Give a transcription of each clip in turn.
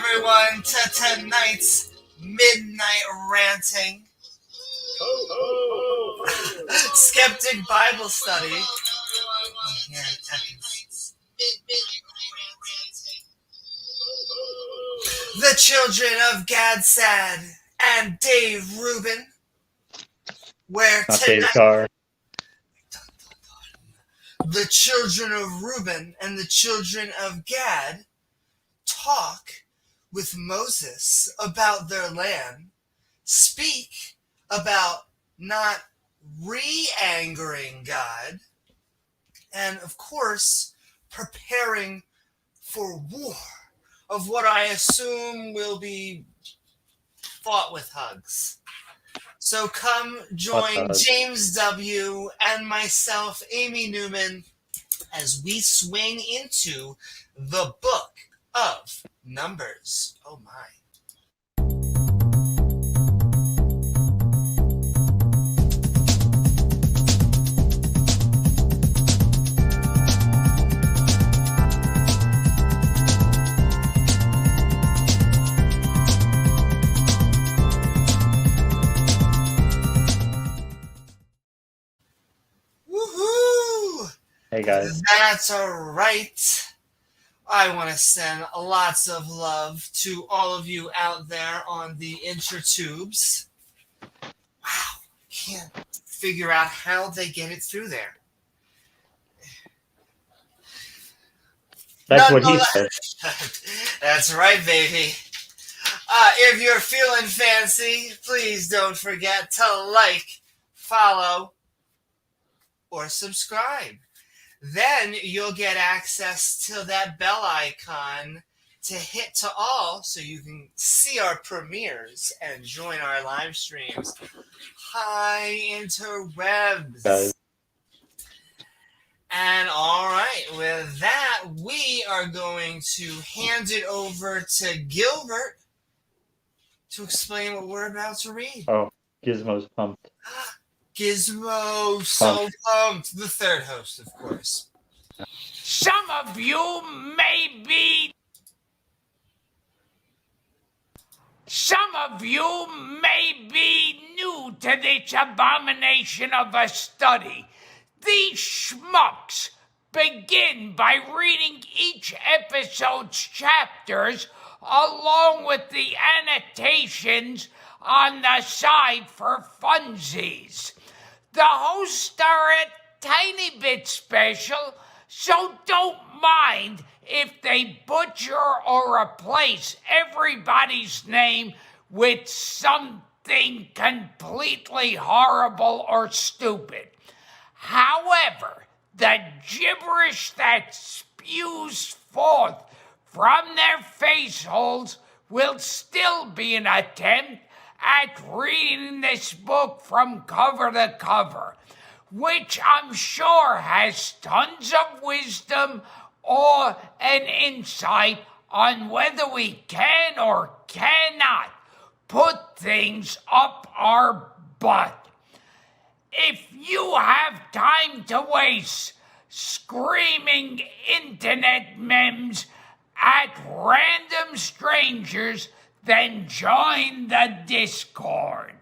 everyone to tonight's midnight ranting. Skeptic Bible Study. The children of Gadsad and Dave Rubin, where tonight the children of Reuben and the children of Gad talk with Moses about their land, speak about not re-angering God, and of course, preparing for war of what I assume will be fought with hugs. So come join James W. and myself, Amy Newman, as we swing into the book of Numbers. Oh my. Woohoo! Hey guys. That's right. I want to send lots of love to all of you out there on the intertubes. Wow, can't figure out how they get it through there. That's what he said. That's right, baby. If you're feeling fancy, please don't forget to like, follow, or subscribe. Then you'll get access to that bell icon to hit to all so you can see our premieres and join our live streams. Hi, interwebs. And all right, with that, we are going to hand it over to Gilbert to explain what we're about to read. Oh, Gizmo's pumped. Gizmo, so pumped. The third host, of course. Some of you may be new to this abomination of a study. These schmucks begin by reading each episode's chapters along with the annotations on the side for funsies. The hosts are a tiny bit special, so don't mind if they butcher or replace everybody's name with something completely horrible or stupid. However, the gibberish that spews forth from their face holes will still be an attempt at reading this book from cover to cover, which I'm sure has tons of wisdom or an insight on whether we can or cannot put things up our butt. If you have time to waste screaming internet memes at random strangers, then join the Discord.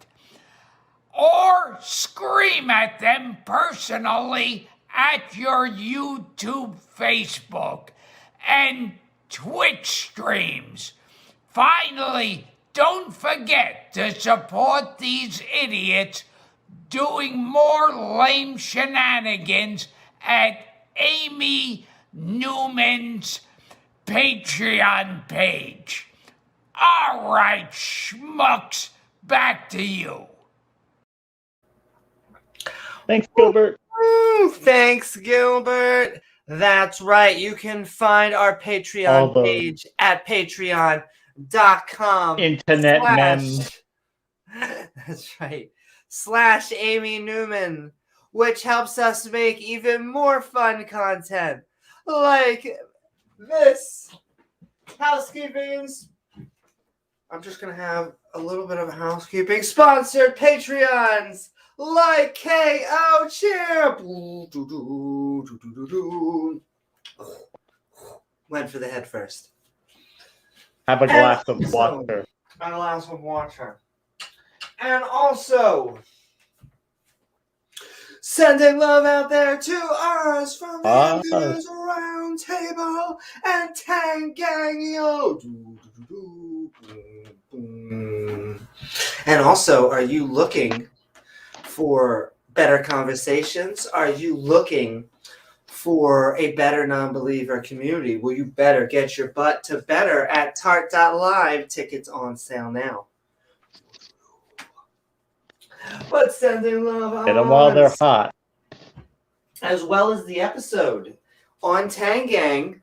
Or scream at them personally at your YouTube, Facebook, and Twitch streams. Finally, don't forget to support these idiots doing more lame shenanigans at Amy Newman's Patreon page. All right, schmucks, back to you. Thanks, Gilbert. Thanks, Gilbert. That's right. You can find our Patreon page at patreon.com. Internet memes. That's right. / Amy Newman, which helps us make even more fun content like this. Housekeeping. I'm just going to have a little bit of housekeeping. Sponsored Patreons like KO Champ. Went for the head first. Have a glass of So, water. a glass of water. And also, sending love out there to us from the Envious Round Table and Tangangio. And also, are you looking for better conversations? Are you looking for a better non-believer community? Well, you better get your butt to better at tart.live. Tickets on sale now. But sending love on. Get them while they're hot. As well as the episode on Tangang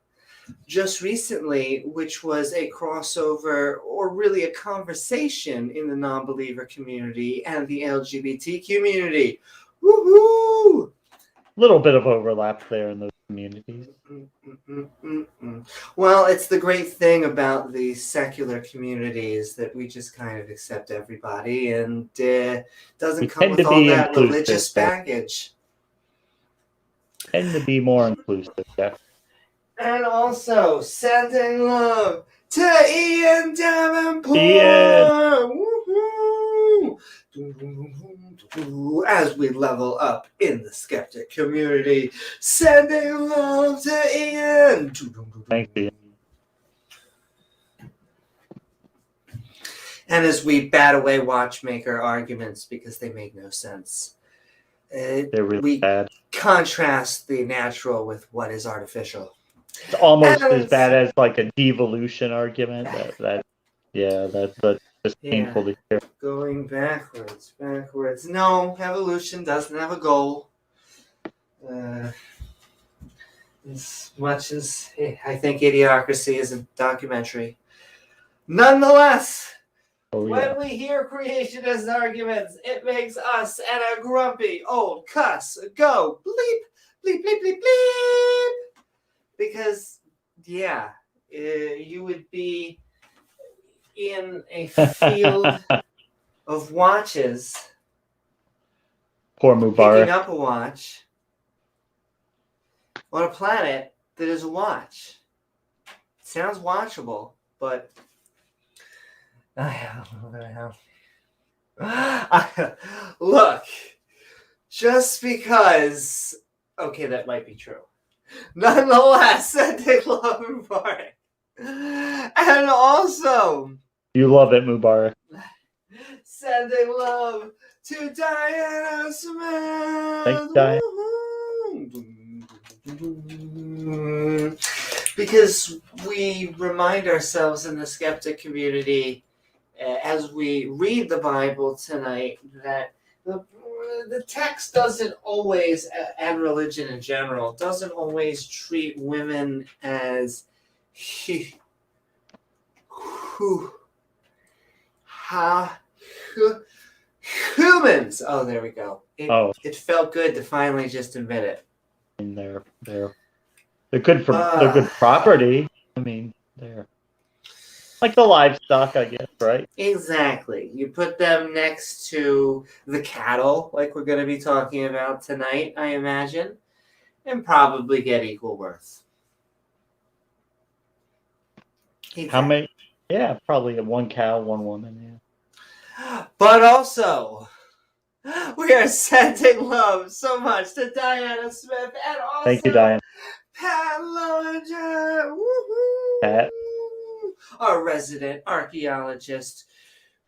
just recently, which was a crossover or really a conversation in the non-believer community and the LGBT community. Woohoo! Little bit of overlap there in those communities. Well, it's the great thing about the secular communities that we just kind of accept everybody and doesn't come with all that religious baggage. Tend to be more inclusive, yeah. And also sending love to Ian Davenport. Woo-hoo. As we level up in the skeptic community, sending love to Ian. Thank you. And as we bat away watchmaker arguments because they make no sense, They're really bad. Contrast the natural with what is artificial. It's almost as bad as like a devolution argument. That's just painful to hear. Going backwards. No, evolution doesn't have a goal. As much as I think Idiocracy is a documentary. Nonetheless, when we hear creationist arguments, it makes us and a grumpy old cuss go bleep, bleep, bleep, bleep, bleep. Because, you would be in a field of watches. Poor Mubarak. Picking up a watch on a planet that is a watch. It sounds watchable, but look, just because, okay, that might be true. Nonetheless, sending love Mubarak. And also, you love it, Mubarak. Sending love to Diana Smith. Thanks, Diana. Because we remind ourselves in the skeptic community, as we read the Bible tonight, that the text doesn't always, and religion in general, doesn't always treat women as humans. Oh, there we go. It felt good to finally just admit it. And they're good for they're good property. I mean, they're like the livestock, I guess, right? Exactly. You put them next to the cattle, like we're going to be talking about tonight, I imagine, and probably get equal worth. Exactly. How many? Yeah, probably one cow, one woman. Yeah. But also, we are sending love so much to Diana Smith and also thank you, Diana. Pat Lowinger. Woohoo! Pat. Our resident archaeologist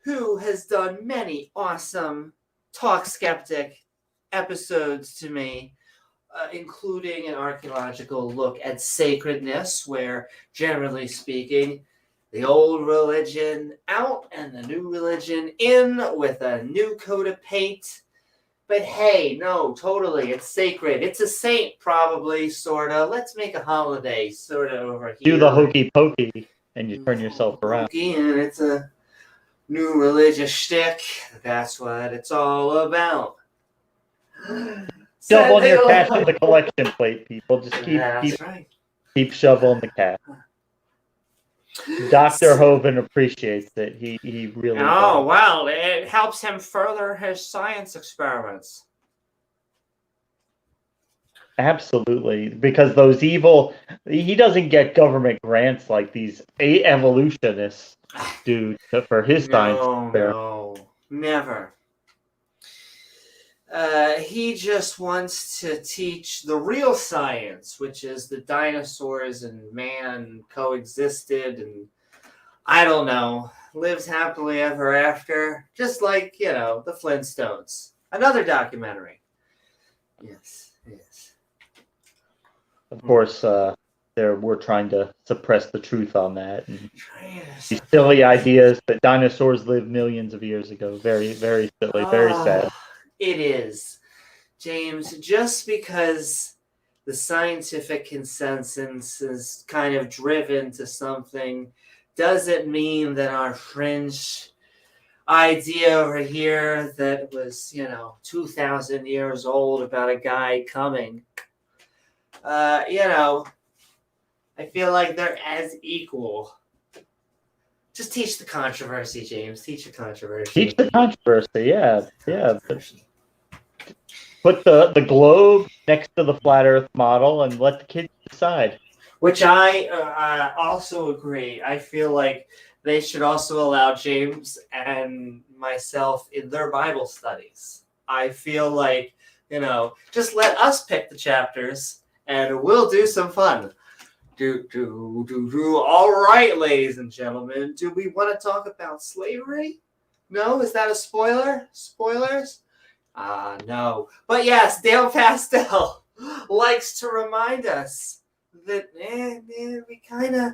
who has done many awesome Talk Skeptic episodes to me, including an archaeological look at sacredness, where, generally speaking, the old religion out and the new religion in with a new coat of paint. But hey, no, totally, it's sacred. It's a saint, probably, sort of. Let's make a holiday, sort of, over here. Do the hokey pokey, and you turn yourself around. And it's a new religious shtick. That's what it's all about. Shoveling your cash in the collection plate, people. Just keep shoveling the cash. Dr. Hoven appreciates it. He really does. Well, it helps him further his science experiments. Absolutely, because he doesn't get government grants like these evolutionists do for his science. No, never. He just wants to teach the real science, which is the dinosaurs and man coexisted and, I don't know, lived happily ever after, just like, the Flintstones. Another documentary. Yes. Of course, we're trying to suppress the truth on that. And these silly ideas that dinosaurs lived millions of years ago. Very, very silly, very sad. It is. James, just because the scientific consensus is kind of driven to something doesn't mean that our fringe idea over here that was, 2,000 years old about a guy coming, I feel like they're as equal. Just teach the controversy, James. Teach the controversy. Teach the controversy, yeah. Put the globe next to the flat Earth model and let the kids decide. Which I also agree. I feel like they should also allow James and myself in their Bible studies. I feel like, just let us pick the chapters and we'll do some fun. All right, ladies and gentlemen. Do we want to talk about slavery? No? Is that a spoiler? Spoilers? No. But yes, Dale Pastel likes to remind us that we kind of,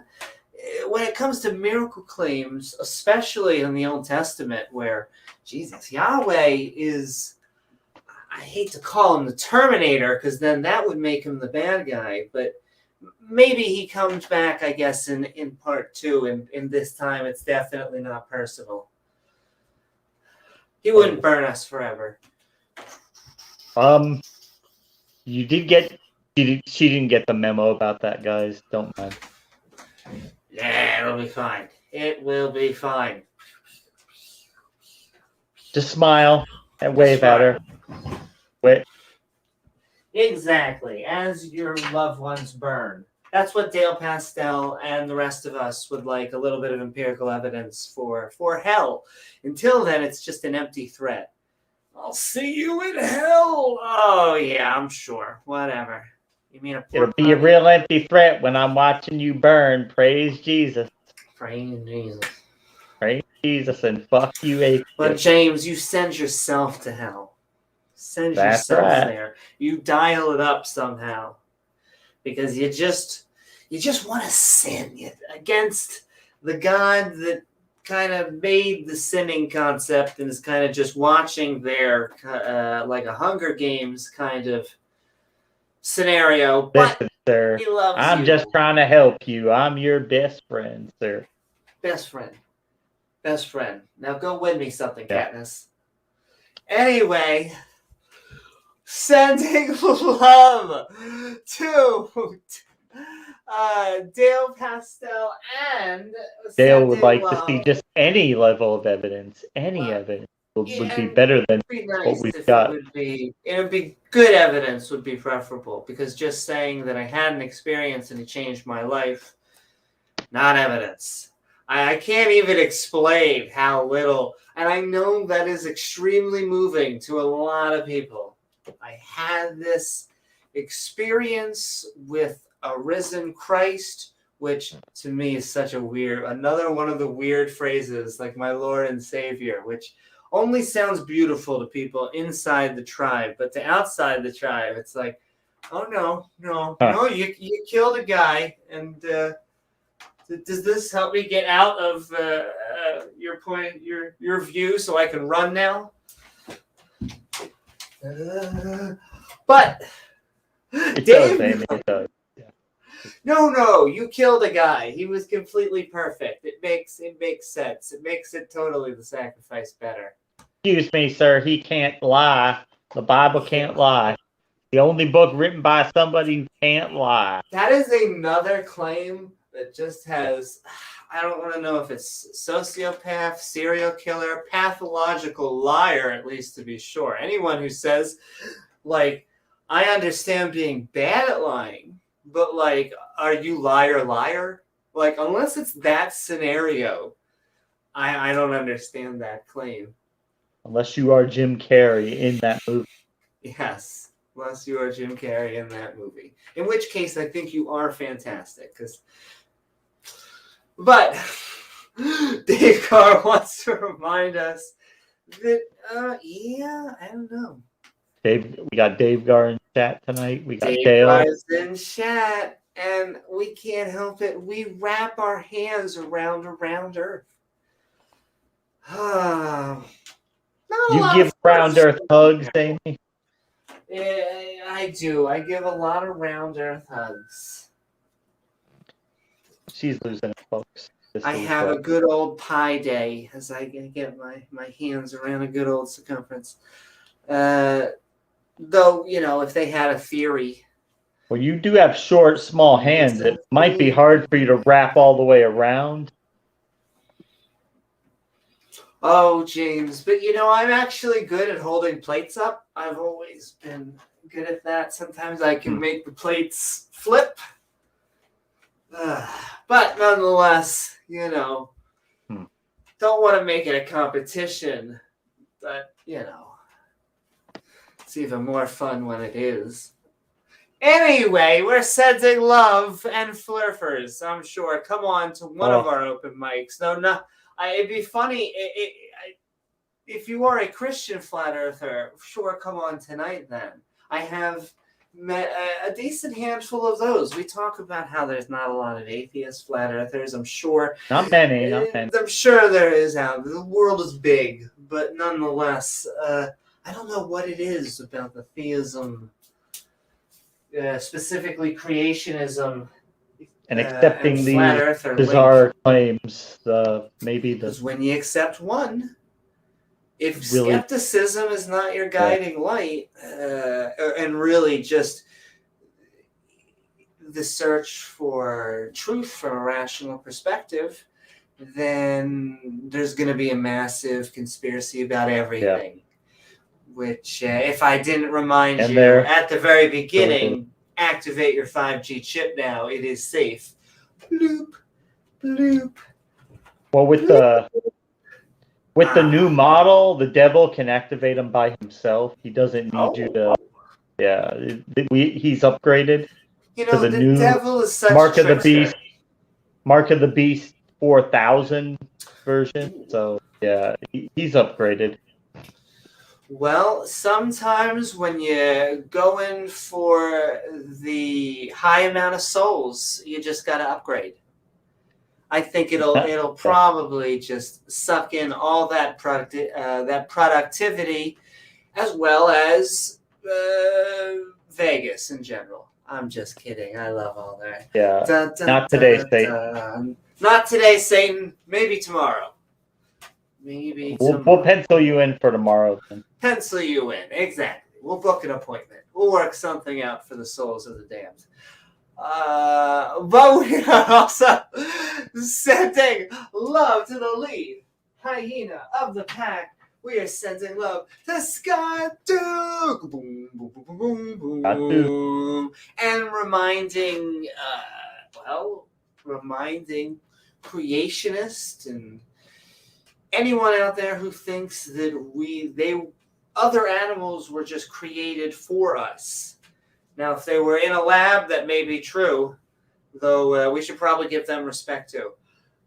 when it comes to miracle claims, especially in the Old Testament, where Jesus, Yahweh is, I hate to call him the Terminator, because then that would make him the bad guy, but maybe he comes back, I guess, in part 2, and this time it's definitely not personal. He wouldn't burn us forever. You did get, she didn't get the memo about that, guys. Don't mind. Yeah, it'll be fine. It will be fine. Just smile and wave at her. Wait. Exactly, as your loved ones burn. That's what Dale Pastel and the rest of us would like, a little bit of empirical evidence for hell. Until then, it's just an empty threat. I'll see you in hell. Oh, yeah, I'm sure. Whatever. You mean It'll be a real empty threat when I'm watching you burn. Praise Jesus. Praise Jesus. Praise Jesus and fuck you, atheist. But James, you send yourself to hell. Send yourself there. You dial it up somehow. Because you just want to sin against the God that kind of made the sinning concept and is kind of just watching there like a Hunger Games kind of scenario. But listen, sir, he loves I'm you. just trying to help you. I'm your best friend, sir. Best friend. Now go win me something, Katniss. Anyway, sending love to Dale Pastel and Dale would like to see just any level of evidence. Any evidence would be better than what we've got. It would be good evidence would be preferable, because just saying that I had an experience and it changed my life, not evidence. I can't even explain how little, and I know that is extremely moving to a lot of people. I had this experience with a risen Christ, which to me is such another one of the weird phrases, like my Lord and Savior, which only sounds beautiful to people inside the tribe, but to outside the tribe, it's like, oh no, you killed a guy, and does this help me get out of your view so I can run now? But It Dave, does, Amy. It does. Yeah. No, you killed a guy. He was completely perfect. It makes sense. It makes it totally the sacrifice better. Excuse me, sir. He can't lie. The Bible can't lie. The only book written by somebody who can't lie. That is another claim that just has, I don't want to know if it's sociopath, serial killer, pathological liar, at least to be sure. Anyone who says, like, I understand being bad at lying, but like, are you liar, liar? Like, unless it's that scenario, I don't understand that claim. Unless you are Jim Carrey in that movie. Yes, unless you are Jim Carrey in that movie. In which case, I think you are fantastic. But Dave Carr wants to remind us that, I don't know. We got Dave Gar in chat tonight. We got Dave Dale. Gar's in chat, and we can't help it. We wrap our hands around Earth. You give round Earth hugs, Amy? Yeah, I do. I give a lot of round Earth hugs. She's losing it, folks. I have a good old pie day as I get my hands around a good old circumference. Though, if they had a theory. Well, you do have short, small hands. It might be hard for you to wrap all the way around. Oh, James, but I'm actually good at holding plates up. I've always been good at that. Sometimes I can make the plates flip. But nonetheless, don't want to make it a competition. But, it's even more fun when it is. Anyway, we're sending love and flurfers, I'm sure. Come on to one of our open mics. No, it'd be funny if you are a Christian flat earther. Sure, come on tonight then. I have met a decent handful of those. We talk about how there's not a lot of atheist flat earthers. I'm sure. Not many. I'm sure there is out there. The world is big, but nonetheless, I don't know what it is about the theism, specifically creationism, and accepting and these bizarre claims. Because when you accept one, if skepticism is not your guiding light, and really just the search for truth from a rational perspective, then there's going to be a massive conspiracy about everything. Yeah. Which, if I didn't remind you at the very beginning, activate your 5G chip now. It is safe. Bloop, bloop. Well, with the new model, the devil can activate him by himself. He doesn't need you to. Yeah, he's upgraded to the new devil is such Mark of the Beast 4000 version. So yeah, he's upgraded. Well, sometimes when you go in for the high amount of souls, you just got to upgrade. I think it'll probably just suck in all that productivity, as well as Vegas in general. I'm just kidding. I love all that. Yeah. Not today, Satan. Not today, Satan. Maybe tomorrow. We'll pencil you in for tomorrow then. Pencil you in, exactly. We'll book an appointment. We'll work something out for the souls of the damned. But we are also sending love to the lead hyena of the pack. We are sending love to Scott Duke. Boom, boom, boom, boom, boom, boom. And reminding creationists and anyone out there who thinks that other animals were just created for us. Now, if they were in a lab, that may be true, though we should probably give them respect too.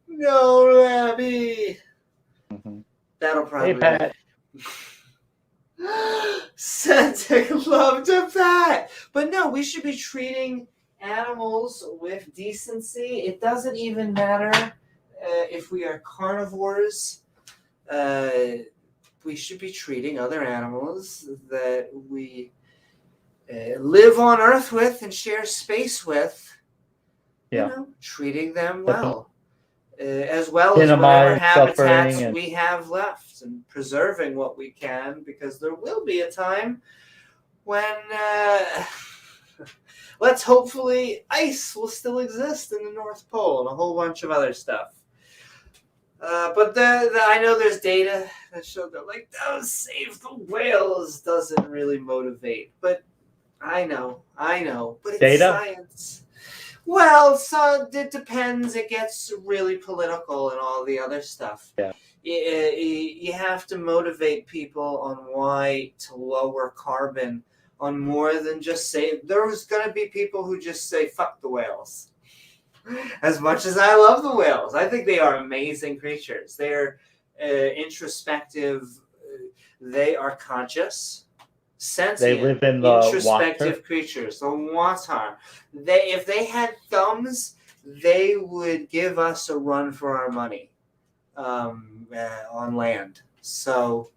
No, Labby. Mm-hmm. That'll probably be. Sending love to Pat. But no, we should be treating animals with decency. It doesn't even matter if we are carnivores. We should be treating other animals that we live on Earth with and share space with. Yeah. Treating them well. As well as whatever habitats we have left, and preserving what we can, because there will be a time when hopefully ice will still exist in the North Pole and a whole bunch of other stuff. But I know there's data that show that, save the whales doesn't really motivate. But I know, but it's Data? science. Well, so it depends. It gets really political and all the other stuff. Yeah. You have to motivate people on why to lower carbon on more than just say. There's going to be people who just say, fuck the whales. As much as I love the whales, I think they are amazing creatures. They're introspective. They are conscious, sentient, They live in the introspective water. creatures. The water. If they had thumbs, they would give us a run for our money on land. So,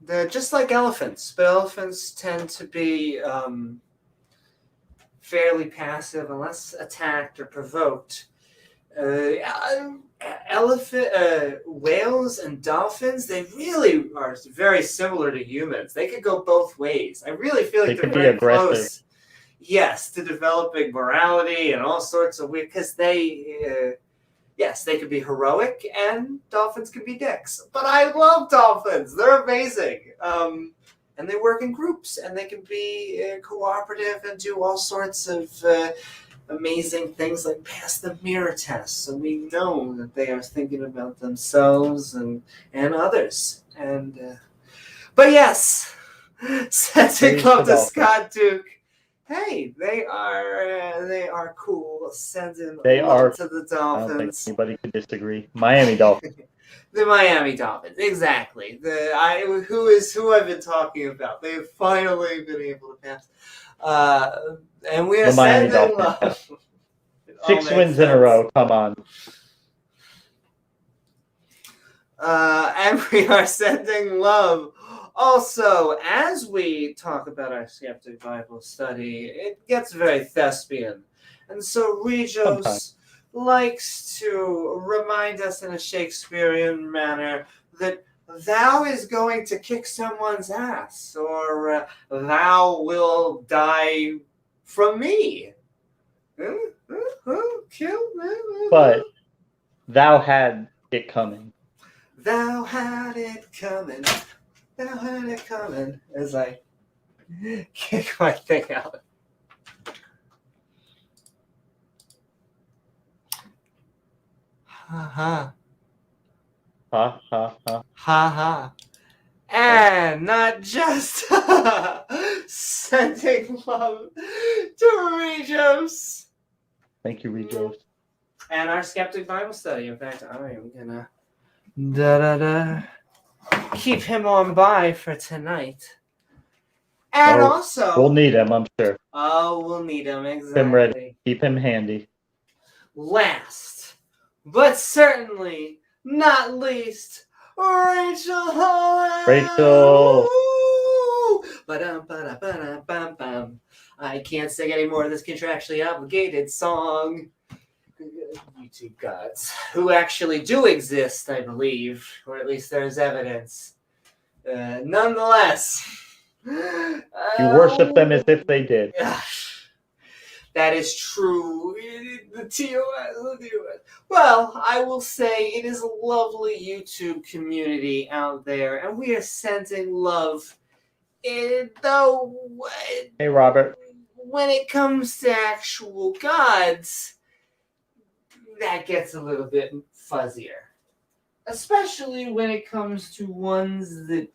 they're just like elephants, but elephants tend to be fairly passive unless attacked or provoked. Whales and dolphins, they really are very similar to humans. They could go both ways. I really feel like they're very close. Yes, to developing morality and all sorts of weird, because they could be heroic and dolphins could be dicks. But I love dolphins. They're amazing. And they work in groups and they can be cooperative and do all sorts of amazing things like pass the mirror test. So we know that they are thinking about themselves and others. And but yes, sending love to Scott Duke. Hey, they are cool. Sending love to the Dolphins. I don't think anybody could disagree. Miami Dolphins. The Miami Dolphins, exactly. Who I've been talking about. They've finally been able to pass. And we are sending love. 6 wins in a row. Come on. And we are sending love. Also, as we talk about our Skeptic Bible Study, it gets very thespian. And so Regos likes to remind us in a Shakespearean manner that thou is going to kick someone's ass, or thou will die from me. But thou had it coming. Thou had it coming. Thou had it coming. As I kick my thing out. Ha ha. Ha ha ha. Ha ha. And not just sending love to Regos. Thank you, Regos. And our Skeptic Bible Study. In fact, I am gonna keep him on by for tonight. And also, we'll need him, I'm sure. Oh, we'll need him, exactly. Keep him ready. Keep him handy. Last, but certainly not least, Rachel Hall. Rachel. I can't sing any more of this contractually obligated song. YouTube gods, who actually do exist, I believe, or at least there's evidence. Nonetheless, you worship them as if they did. That is true. The TOS. Well, I will say it is a lovely YouTube community out there, and we are sending love. Though, hey, Robert. When it comes to actual gods, that gets a little bit fuzzier. Especially when it comes to ones that,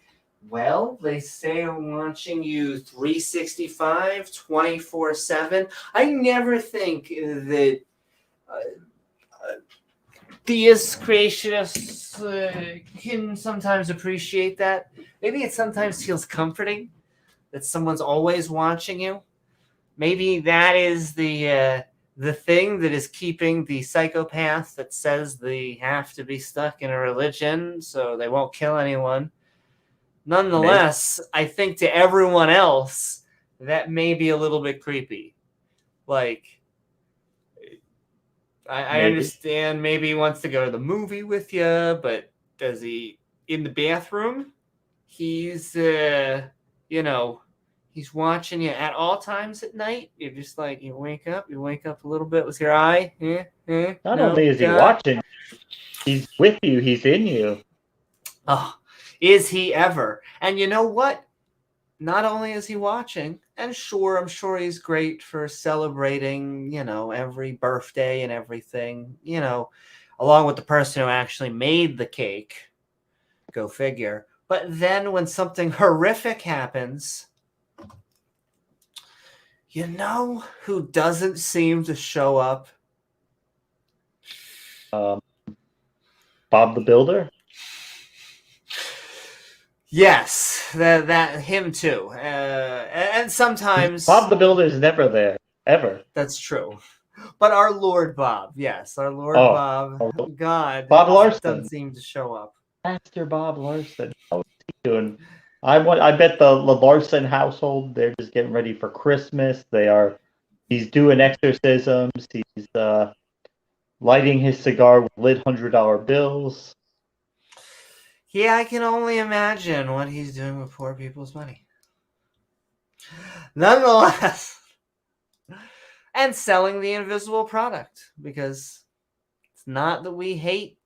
well, they say are watching you 365, 24/7. I never think that theist creationists can sometimes appreciate that. Maybe it sometimes feels comforting that someone's always watching you. Maybe that is the thing that is keeping the psychopath that says they have to be stuck in a religion so they won't kill anyone. Nonetheless, I think to everyone else, that may be a little bit creepy. Like, I understand maybe he wants to go to the movie with you, but does he, in the bathroom, he's, he's watching you at all times at night. You're just like, you wake up a little bit with your eye. Not only is he watching, he's with you, he's in you. Oh, is he ever? And you know what? not only is he watching, and sure, I'm sure he's great for celebrating, every birthday and everything, along with the person who actually made the cake. Go figure. But then when something horrific happens, who doesn't seem to show up? Bob the Builder? Yes, that him too. And sometimes Bob the Builder is never there, ever. That's true. But our Lord Bob, yes, our Lord Bob, God, Bob Larson doesn't seem to show up. Pastor Bob Larson. How is he doing? I bet the Larson household, they're just getting ready for Christmas. He's doing exorcisms. He's lighting his cigar with lit $100 bills. Yeah, I can only imagine what he's doing with poor people's money. Nonetheless, and selling the invisible product, because it's not that we hate.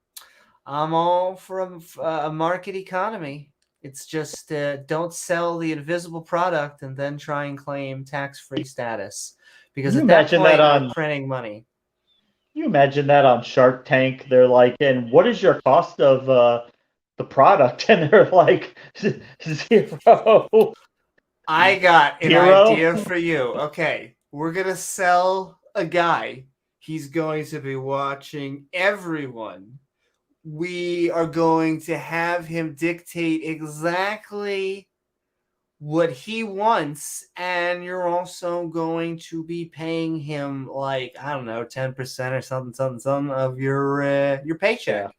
I'm all for a market economy. It's just don't sell the invisible product and then try and claim tax-free status, because at that point we're printing money. You imagine that on Shark Tank? They're like, and what is your cost of the product? And they're like, 0. I got an idea for you. Okay, we're going to sell a guy. He's going to be watching everyone. We are going to have him dictate exactly what he wants, and you're also going to be paying him 10% or something of your paycheck. Yeah.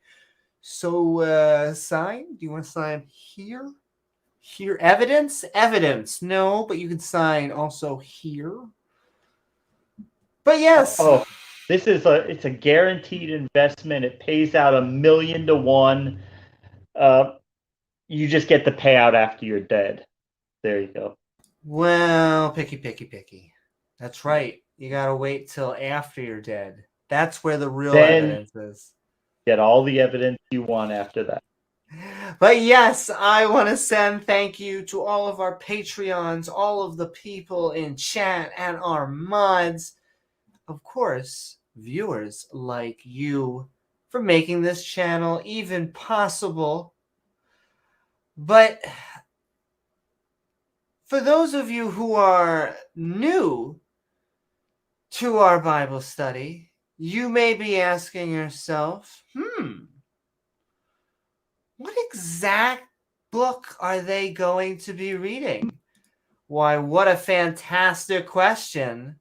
So sign. Do you want to sign here? Here, evidence. No, but you can sign also here. But yes. Oh, it's a guaranteed investment. It pays out $1 million to 1. You just get the payout after you're dead. There you go. Well, picky. That's right. You gotta wait till after you're dead. That's where the real evidence is. Get all the evidence you want after that. But yes, I want to send thank you to all of our Patreons, all of the people in chat, and our mods. Of course, viewers like you, for making this channel even possible. But for those of you who are new to our Bible study, you may be asking yourself, what exact book are they going to be reading? Why, what a fantastic question,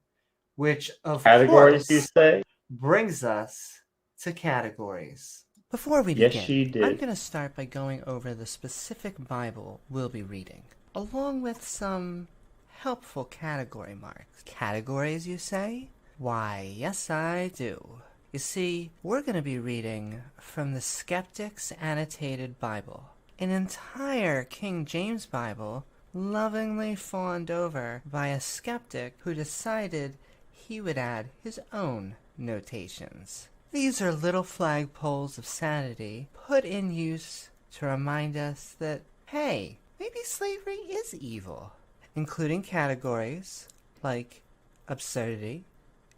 which of categories, course you say? Brings us to categories. Before we begin, yes, she did. I'm going to start by going over the specific Bible we'll be reading, along with some helpful category marks. Categories, you say? Why, yes, I do. You see, we're going to be reading from the Skeptic's Annotated Bible, an entire King James Bible lovingly fawned over by a skeptic who decided he would add his own notations. These are little flagpoles of sanity put in use to remind us that, hey, maybe slavery is evil, including categories like absurdity,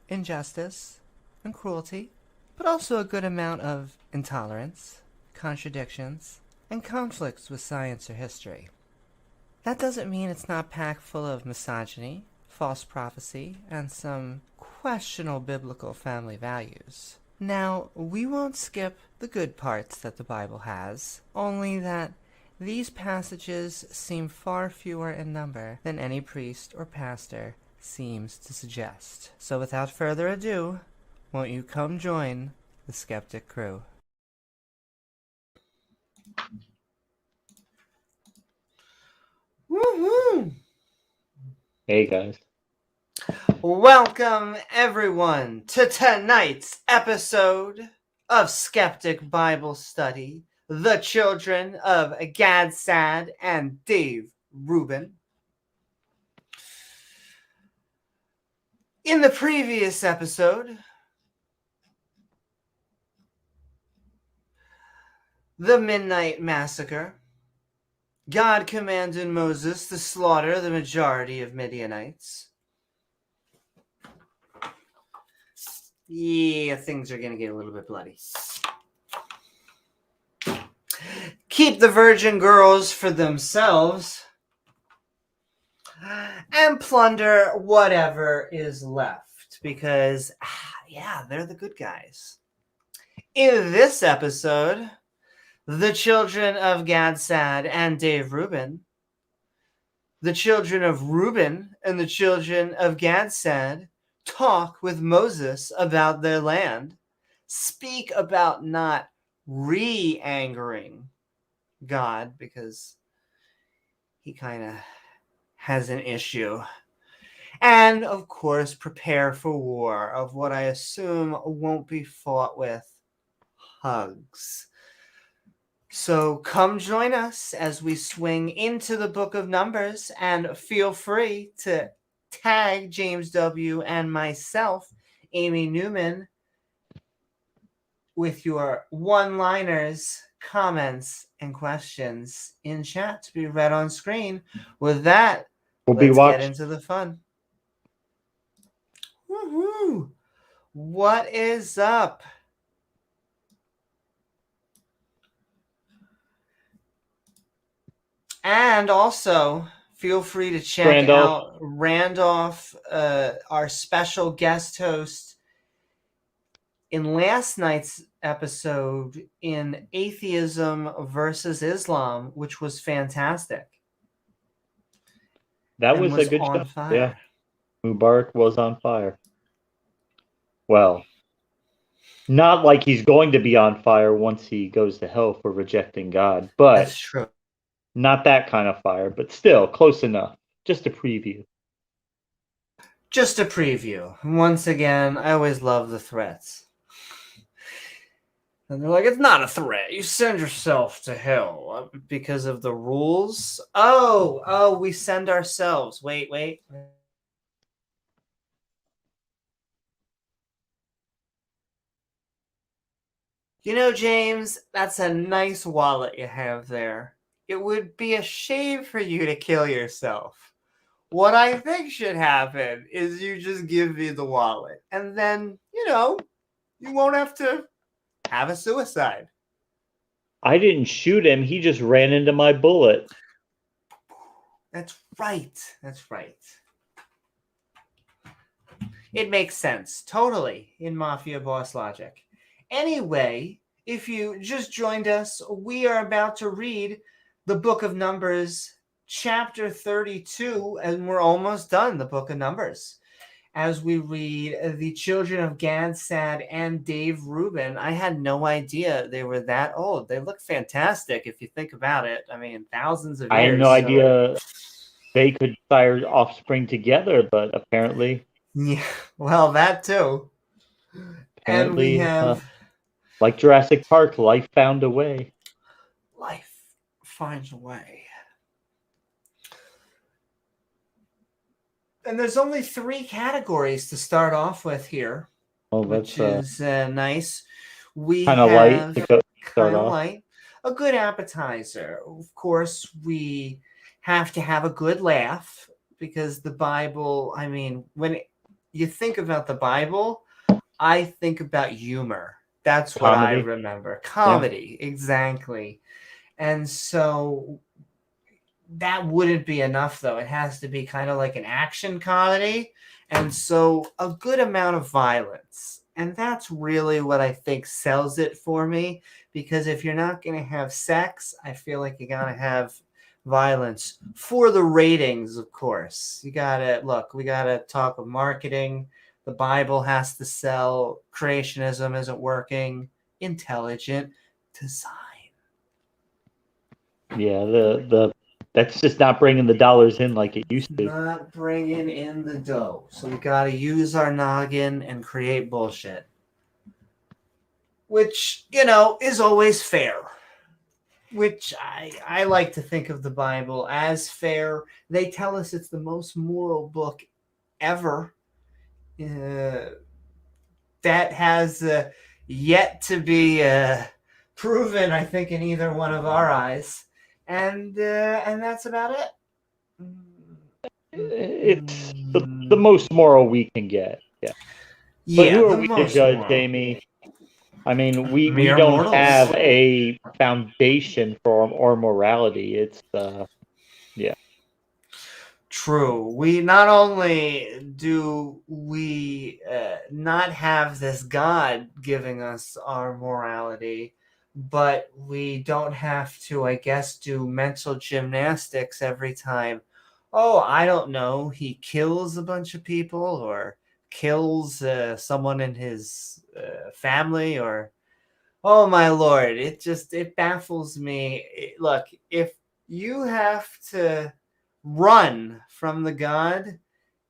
injustice, and cruelty, but also a good amount of intolerance, contradictions, and conflicts with science or history. That doesn't mean it's not packed full of misogyny, false prophecy, and some questionable biblical family values. Now, we won't skip the good parts that the Bible has, only that these passages seem far fewer in number than any priest or pastor seems to suggest. So without further ado, won't you come join the Skeptic crew? Woohoo! Hey guys. Welcome everyone to tonight's episode of Skeptic Bible Study, the children of Gad Sad and Dave Rubin. In the previous episode, the Midnight Massacre, God commanded Moses to slaughter the majority of Midianites. Yeah, things are going to get a little bit bloody. Keep the virgin girls for themselves and plunder whatever is left because, yeah, they're the good guys. In this episode, the children of Gad-Sad and Dave Reuben, the children of Reuben and the children of Gad-Sad talk with Moses about their land, speak about not re-angering God because he kind of has an issue. And, of course, prepare for war of what I assume won't be fought with hugs. So come join us as we swing into the book of Numbers, and feel free to tag James W. and myself, Amy Newman, with your one-liners, comments, and questions in chat to be read on screen. With that, let's get into the fun. Woohoo! What is up? And also, feel free to check out Randolph, our special guest host in last night's episode in Atheism versus Islam, which was fantastic. That was a good show. Fire. Yeah. Mubarak was on fire. Well, not like he's going to be on fire once he goes to hell for rejecting God, but that's true. Not that kind of fire, but still close enough. Just a preview. Just a preview. Once again, I always love the threats. And they're like, it's not a threat. You send yourself to hell because of the rules. Oh, we send ourselves. Wait. You know, James, that's a nice wallet you have there. It would be a shame for you to kill yourself. What I think should happen is you just give me the wallet. And then, you won't have to have a suicide. I didn't shoot him. He just ran into my bullet. That's right. It makes sense. Totally in Mafia Boss logic. Anyway, if you just joined us, we are about to read the Book of Numbers, chapter 32, and we're almost done, the Book of Numbers. As we read the children of Gad-Sad and Dave Reuben. I had no idea they were that old. They look fantastic if you think about it. I mean, thousands of years. I had no idea they could sire offspring together, but apparently... Yeah, well, that too. And we have... like Jurassic Park, life found a way. Life finds a way. And there's only 3 categories to start off with here, which is nice. We kind of light. Kind of light. A good appetizer. Of course, we have to have a good laugh because the Bible, I mean, when you think about the Bible, I think about humor. That's what I remember. Comedy, yeah. Exactly. And so that wouldn't be enough, though. It has to be kind of like an action comedy. And so a good amount of violence. And that's really what I think sells it for me. Because if you're not going to have sex, I feel like you got to have violence for the ratings, of course. We got to talk of marketing. The Bible has to sell. Creationism isn't working. Intelligent design. Yeah, that's just not bringing the dollars in like it used to. Not bringing in the dough. So we got to use our noggin and create bullshit. Which, is always fair. Which I like to think of the Bible as fair. They tell us it's the most moral book ever. That has yet to be proven, I think, in either one of our eyes. and that's about it. It's the most moral we can get. Yeah. But who are we to judge, Jamie? I mean, we don't mortals. have a foundation for our morality. It's yeah. True. We not only do we not have this God giving us our morality, but we don't have to, I guess, do mental gymnastics every time. Oh, I don't know. He kills a bunch of people or kills someone in his family, or oh my Lord, it baffles me. Look, if you have to run from the God,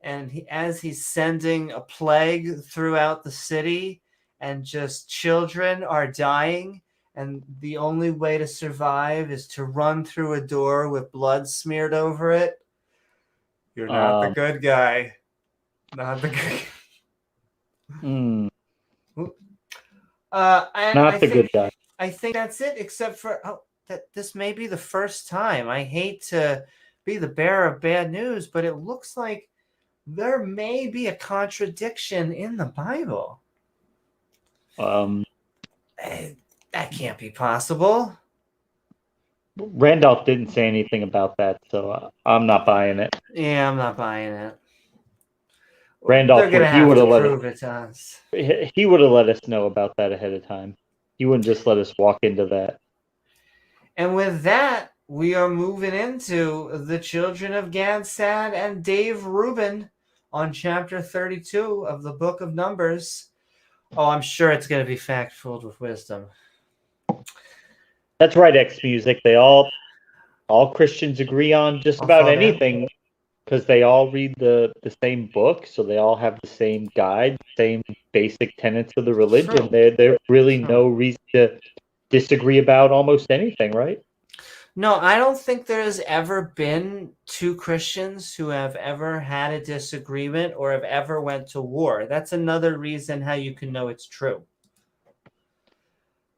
and as he's sending a plague throughout the city, and just children are dying, and the only way to survive is to run through a door with blood smeared over it, you're not the good guy. Not the good Mm, and not the good guy. I think that's it, except for that this may be the first time. I hate to be the bearer of bad news, but it looks like there may be a contradiction in the Bible. That can't be possible. Randolph didn't say anything about that, so I'm not buying it. Yeah, I'm not buying it. Randolph, they're gonna have to prove it to us. He would have let us know about that ahead of time. He wouldn't just let us walk into that. And with that, we are moving into the children of Gad-Sad and Dave Reuben on chapter 32 of the book of Numbers. Oh, I'm sure it's going to be fact-filled with wisdom. That's right, X Music. They all Christians agree on just about anything because they all read the same book, so they all have the same guide, same basic tenets of the religion. There's really no reason to disagree about almost anything, right? No, I don't think there's ever been two Christians who have ever had a disagreement or have ever went to war. That's another reason how you can know it's true.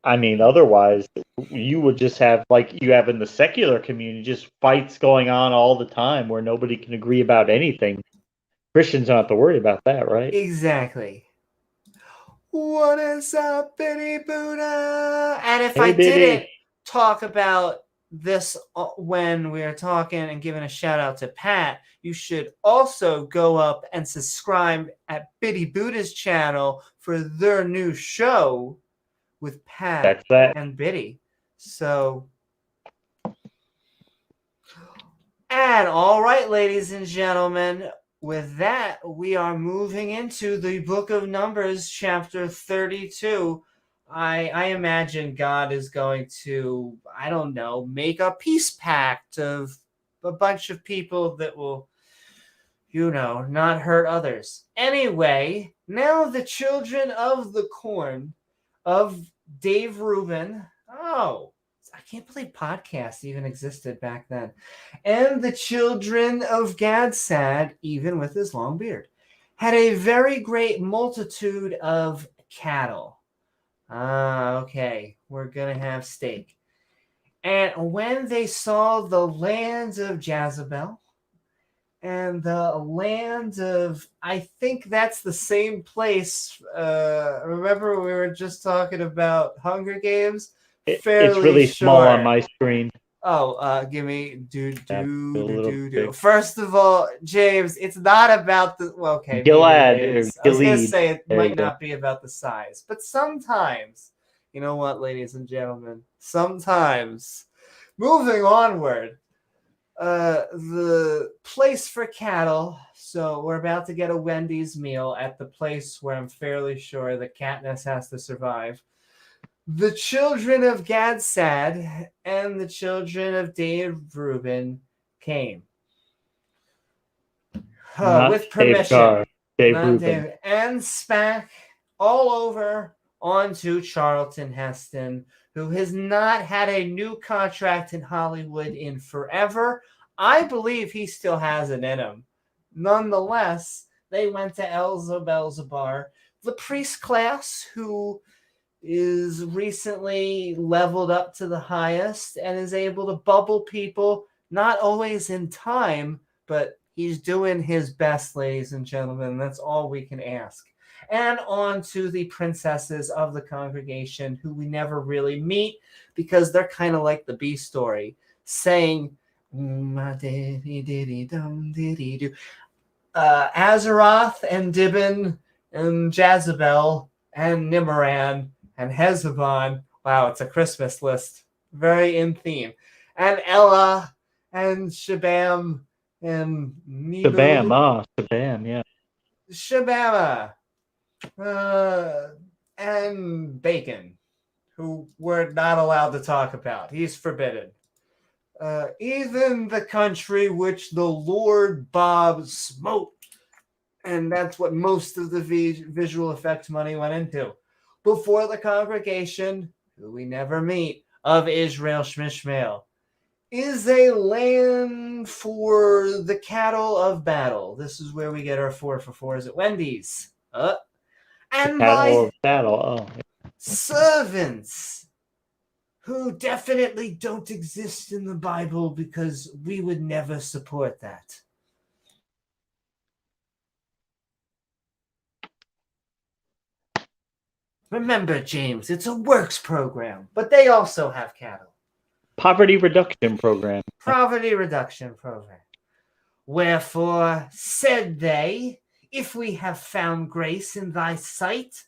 I mean, otherwise, you would just have, like you have in the secular community, just fights going on all the time where nobody can agree about anything. Christians don't have to worry about that, right? Exactly. What is up, Bitty Buddha? And if I didn't talk about this when we were talking and giving a shout out to Pat, you should also go up and subscribe at Bitty Buddha's channel for their new show with Pat and Bitty. So, and all right, ladies and gentlemen, with that, we are moving into the book of Numbers, chapter 32. I imagine God is going to, I don't know, make a peace pact of a bunch of people that will, not hurt others. Anyway, now the children of the corn of Dave Rubin. Oh, I can't believe podcasts even existed back then. And the children of Gad-Sad, even with his long beard, had a very great multitude of cattle. Okay, we're going to have steak. And when they saw the land of Jezebel and the land of, I think that's the same place. Remember we were just talking about Hunger Games? It's really small on my screen. Oh, give me do. First of all, James, it's not about the. Well, okay, Gilad. I was gonna say it might not be about the size, but sometimes, you know what, ladies and gentlemen, sometimes, moving onward, the place for cattle. So we're about to get a Wendy's meal at the place where I'm fairly sure that Katniss has to survive. The children of Gad-Sad and the children of Dave Reuben came. With permission. Dave Reuben. And spat all over onto Charlton Heston, who has not had a new contract in Hollywood in forever. I believe he still has it in him. Nonetheless, they went to Elza Belzebar, the priest class who is recently leveled up to the highest and is able to bubble people, not always in time, but he's doing his best, ladies and gentlemen. That's all we can ask. And on to the princesses of the congregation, who we never really meet because they're kind of like the B story, saying, Azeroth and Dibin and Jezebel and Nimran and Hezebon. Wow, it's a Christmas list. Very in theme. And Ella and Shabam and Nibu. Shabam, yeah. Shabama. And Bacon, who we're not allowed to talk about. He's forbidden. Even the country which the Lord Bob smote. And that's what most of the visual effects money went into. Before the congregation, who we never meet, of Israel Shmishmael, is a land for the cattle of battle. This is where we get our 4 for 4s at Wendy's. And my servants, who definitely don't exist in the Bible because we would never support that. Remember, James, it's a works program, but they also have cattle. Poverty reduction program. Poverty reduction program. Wherefore, said they, if we have found grace in thy sight,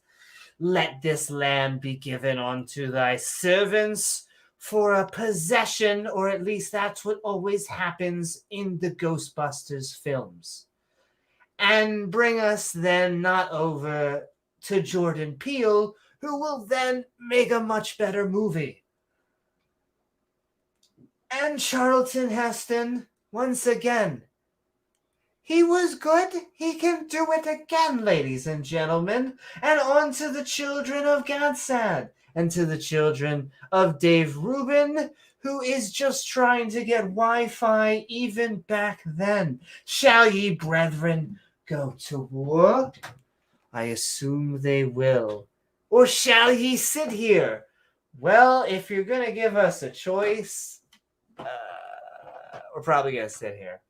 let this land be given unto thy servants for a possession, or at least that's what always happens in the Ghostbusters films. And bring us then not over to Jordan Peele, who will then make a much better movie. And Charlton Heston, once again, he was good. He can do it again, ladies and gentlemen. And on to the children of Gadsad, and to the children of Dave Rubin, who is just trying to get Wi-Fi even back then. Shall ye, brethren, go to war? I assume they will. Or shall ye sit here? Well, if you're going to give us a choice, we're probably going to sit here.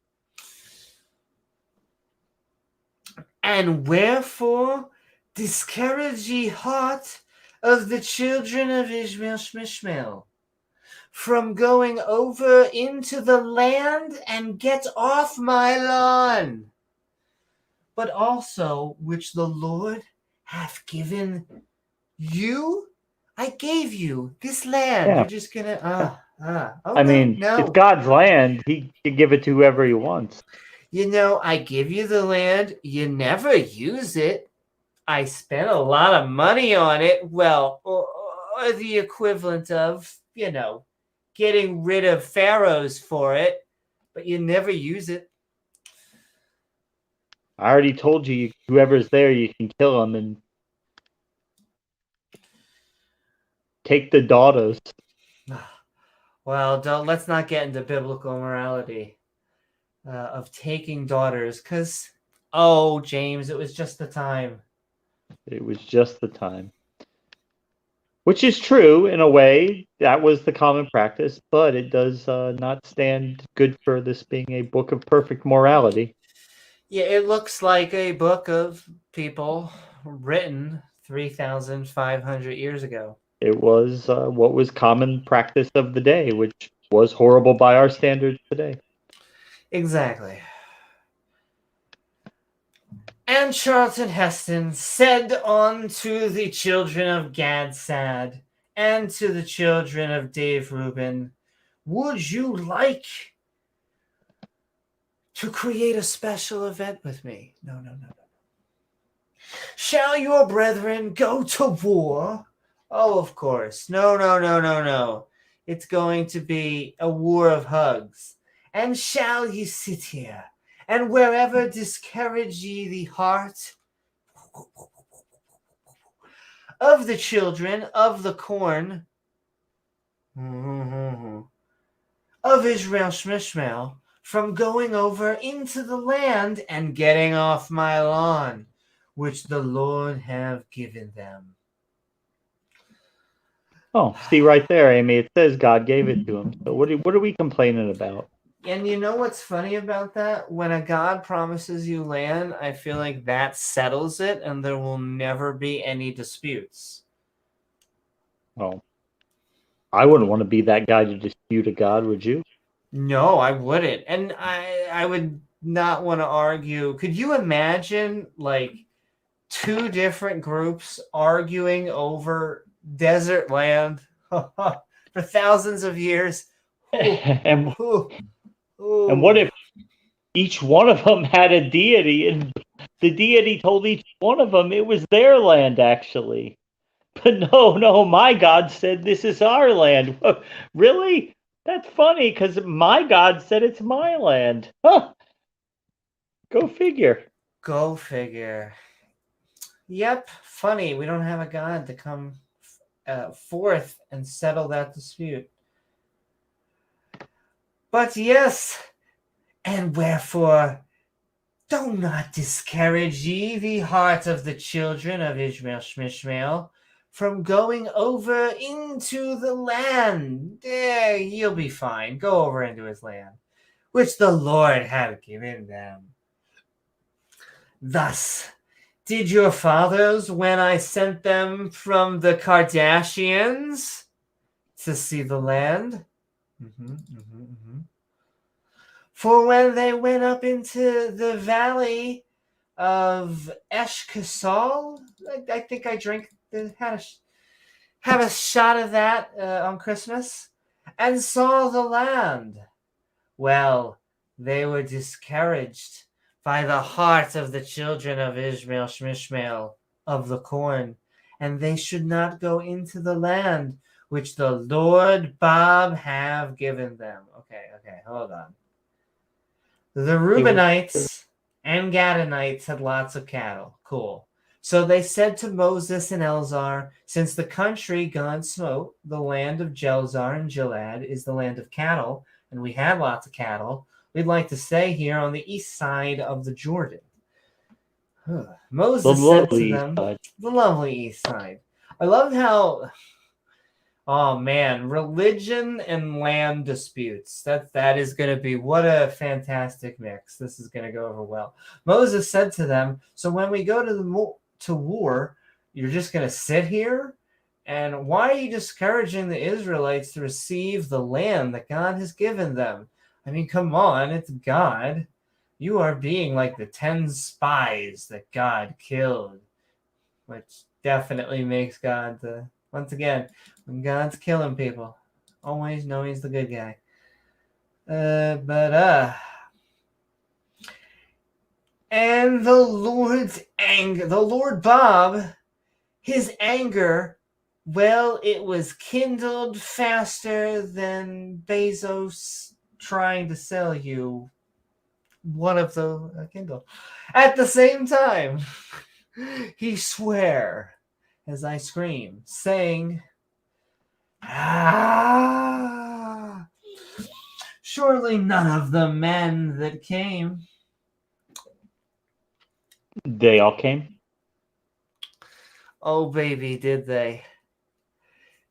And wherefore discourage ye heart of the children of Ishmael Shmishmael from going over into the land and get off my lawn, but also which the Lord hath given you. I gave you this land. Yeah. You're just gonna It's God's land. He can give it to whoever he wants. I give you the land. You never use it. I spent a lot of money on it. Well, or the equivalent of, getting rid of pharaohs for it, but you never use it. I already told you, whoever's there, you can kill them and take the daughters. Well, let's not get into biblical morality of taking daughters, because, James, it was just the time. It was just the time. Which is true, in a way. That was the common practice, but it does not stand good for this being a book of perfect morality. Yeah, it looks like a book of people written 3,500 years ago. It was what was common practice of the day, which was horrible by our standards today. Exactly. And Charlton Heston said unto the children of Gadsad and to the children of Dave Rubin, would you like to create a special event with me? No. Shall your brethren go to war? Oh, of course. No. It's going to be a war of hugs. And shall ye sit here, and wherever discourage ye the heart of the children of the corn of Israel Shmishmael from going over into the land and getting off my lawn, which the Lord have given them. Oh, see right there, Amy. It says God gave it to him. So what are we complaining about? And you know what's funny about that? When a God promises you land, I feel like that settles it and there will never be any disputes. Well, I wouldn't want to be that guy to dispute a God, would you? No, I wouldn't. And I would not want to argue. Could you imagine like two different groups arguing over desert land for thousands of years? Ooh, and ooh, and what ooh. if each one of them had a deity, and the deity told each one of them it was their land, actually? But no, my God said this is our land. Really? That's funny, because my God said it's my land. Huh. Go figure. Go figure. Yep, funny. We don't have a God to come forth and settle that dispute. But yes, and wherefore do not discourage ye the heart of the children of Ishmael Shmishmael from going over into the land. You'll be fine. Go over into his land, which the Lord hath given them. Thus did your fathers when I sent them from the Kardashians to see the land. For when they went up into the valley of Eshkasol, I think I had a shot of that on Christmas, and saw the land. Well, they were discouraged by the heart of the children of Ishmael Shmishmael of the corn, and they should not go into the land which the Lord Bob have given them. Okay, hold on. The Reubenites and Gadites had lots of cattle. Cool. So they said to Moses and Elzar, since the country God smote, the land of Jelzar and Gilead, is the land of cattle, and we had lots of cattle, we'd like to stay here on the east side of the Jordan. Moses said to them, the lovely east side. I love how, oh man, religion and land disputes. That is going to be, what a fantastic mix. This is going to go over well. Moses said to them, so when we go to war, you're just going to sit here? And why are you discouraging the Israelites to receive the land that God has given them? I mean, come on, it's God. You are being like the 10 spies that God killed, which definitely makes God the, once again, when God's killing people, always know he's the good guy. And the Lord's anger, the Lord Bob, his anger, well, it was kindled faster than Bezos trying to sell you one of the Kindle. At the same time, he sware as I scream, saying, surely none of the men that came. They all came? Oh, baby, did they.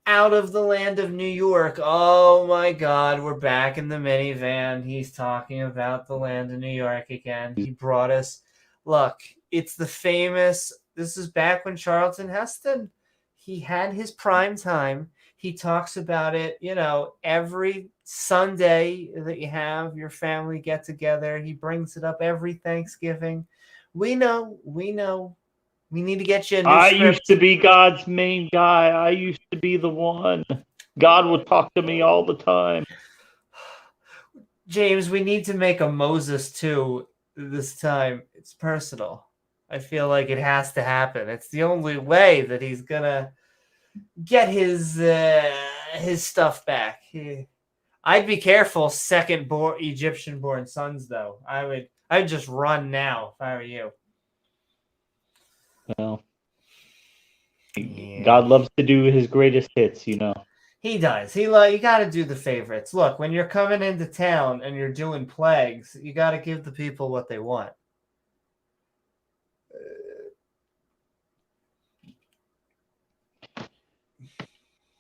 Out of the land of New York. Oh, my God, we're back in the minivan. He's talking about the land of New York again. He brought us, look, it's the famous, this is back when Charlton Heston, he had his prime time. He talks about it, every Sunday that you have your family get together. He brings it up every Thanksgiving. We know. We need to get you a new script. Used to be God's main guy. I used to be the one. God would talk to me all the time. James, we need to make a Moses too this time. It's personal. I feel like it has to happen. It's the only way that he's gonna get his stuff back. I'd be careful, second-born Egyptian-born sons, though. I'd just run now if I were you. Well, God loves to do his greatest hits, He does. You got to do the favorites. Look, when you're coming into town and you're doing plagues, you got to give the people what they want.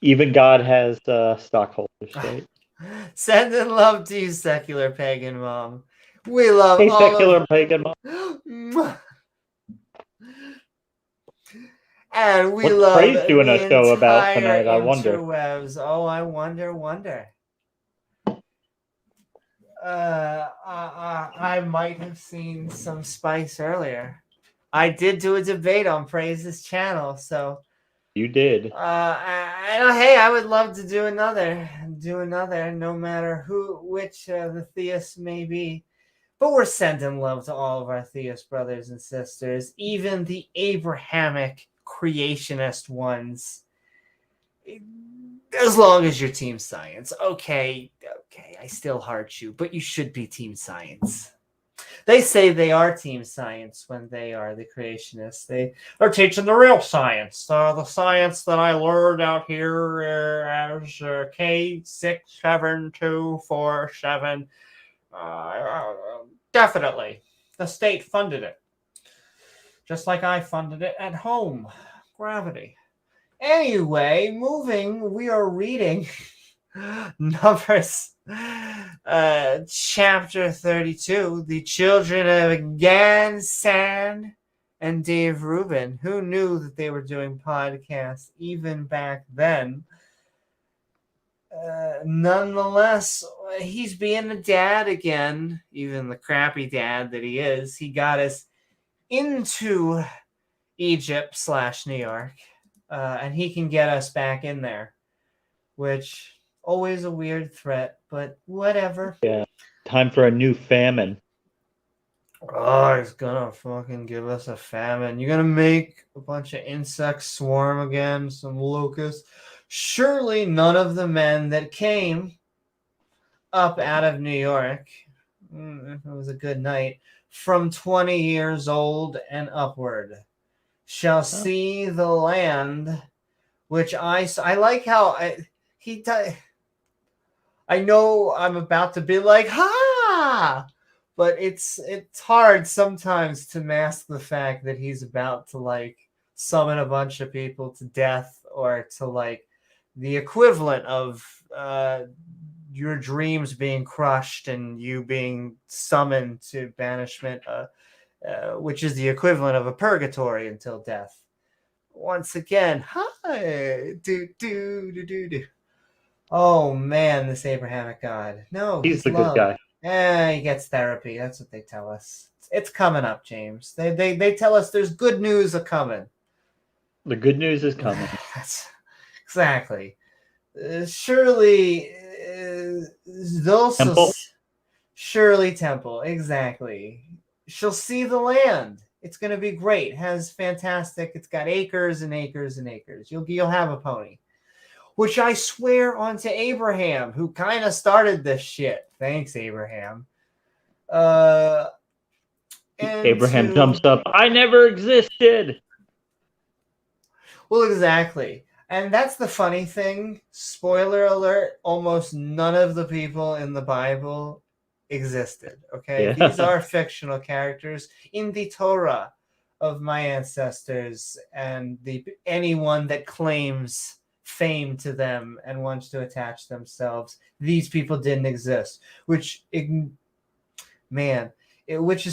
Even God has stockholders, right? Sending love to you, secular pagan mom. We love Hey, all secular of pagan mom. and we What's love Praise doing a the show about entire tonight, I wonder? interwebs. Oh, I wonder. I might have seen some spice earlier. I did do a debate on Praise's channel, so You did. hey, I would love to do another, no matter which the theists may be. But we're sending love to all of our theist brothers and sisters, even the Abrahamic creationist ones. As long as you're team science. Okay, I still heart you, but you should be team science. They say they are team science when they are the creationists. They're teaching the real science, the science that I learned out here as K67247. Definitely. The state funded it. Just like I funded it at home. Gravity. Anyway, we are reading Numbers chapter 32, the children of Gad, San, and Dave Rubin. Who knew that they were doing podcasts even back then? Nonetheless, he's being a dad again, even the crappy dad that he is. He got us into Egypt/New York, and he can get us back in there, which always a weird threat, but whatever. Yeah, time for a new famine. Oh, he's gonna fucking give us a famine. You're gonna make a bunch of insects swarm again, some locusts. Surely none of the men that came up out of New York, it was a good night, from 20 years old and upward, shall see the land, which I like how I know I'm about to be like, ha! But it's hard sometimes to mask the fact that he's about to like summon a bunch of people to death, or to like the equivalent of your dreams being crushed and you being summoned to banishment, which is the equivalent of a purgatory until death. Once again, hi, do. Oh man, this Abrahamic God. No, He's the good guy. He gets therapy. That's what they tell us. It's coming up, James. They tell us there's good news a coming. The good news is coming. Exactly. Surely Temple? Surely Temple. Exactly. She'll see the land. It's going to be great. It has fantastic. It's got acres and acres and acres. You'll have a pony. Which I swear onto Abraham, who kind of started this shit. Thanks, Abraham. Abraham jumps up. I never existed. Well, exactly. And that's the funny thing. Spoiler alert, almost none of the people in the Bible existed. Okay? Yeah. These are fictional characters in the Torah of my ancestors, and anyone that claims fame to them and wants to attach themselves, these people didn't exist, which is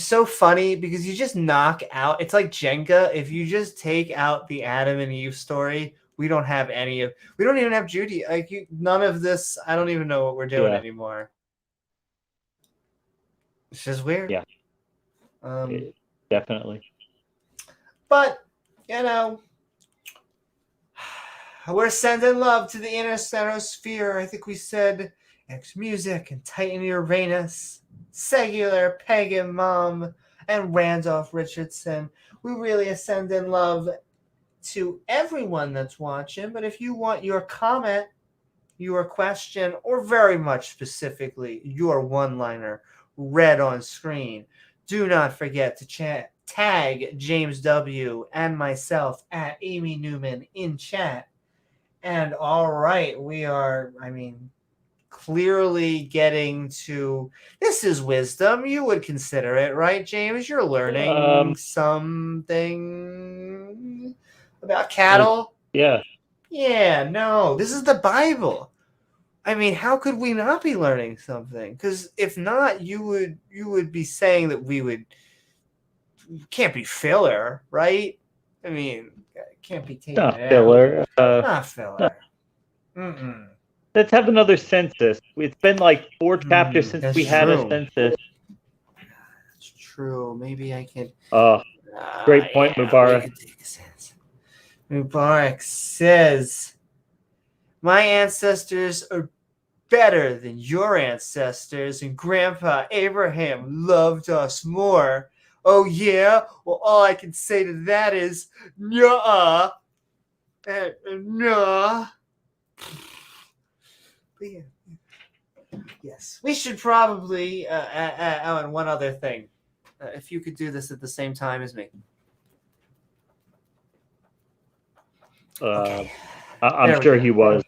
so funny, because you just knock out, it's like Jenga. If you just take out the Adam and Eve story, we don't even have Judy. None of this. I don't even know what we're doing anymore. It's just weird. Yeah. Definitely. But we're sending love to the inner stenosphere. I think we said X Music and Titan Uranus, Secular Pagan Mom, and Randolph Richardson. We really are sending love to everyone that's watching. But if you want your comment, your question, or very much specifically your one-liner read on screen, do not forget to tag James W. and myself at Amy Newman in chat. And all right, we are, clearly getting to, this is wisdom. You would consider it, right, James? You're learning something about cattle. Yeah. Yeah, no, this is the Bible. I mean, how could we not be learning something? Because if not, you would be saying that we can't be filler, right? I mean, it can't be taken Not out. filler. Not No. filler. Mm-mm. Let's have another census. It's been like 4 chapters since That's we had a true. census. That's true. Maybe I could. Oh, great point, Yeah, we Mubarak. could take a sense. Mubarak says, "My ancestors are better than your ancestors, and Grandpa Abraham loved us more." Oh, yeah? Well, all I can say to that is, nuh-uh. Nah. But yeah. Yes. We should probably, and one other thing. If you could do this at the same time as me. Okay. I'm sure he was.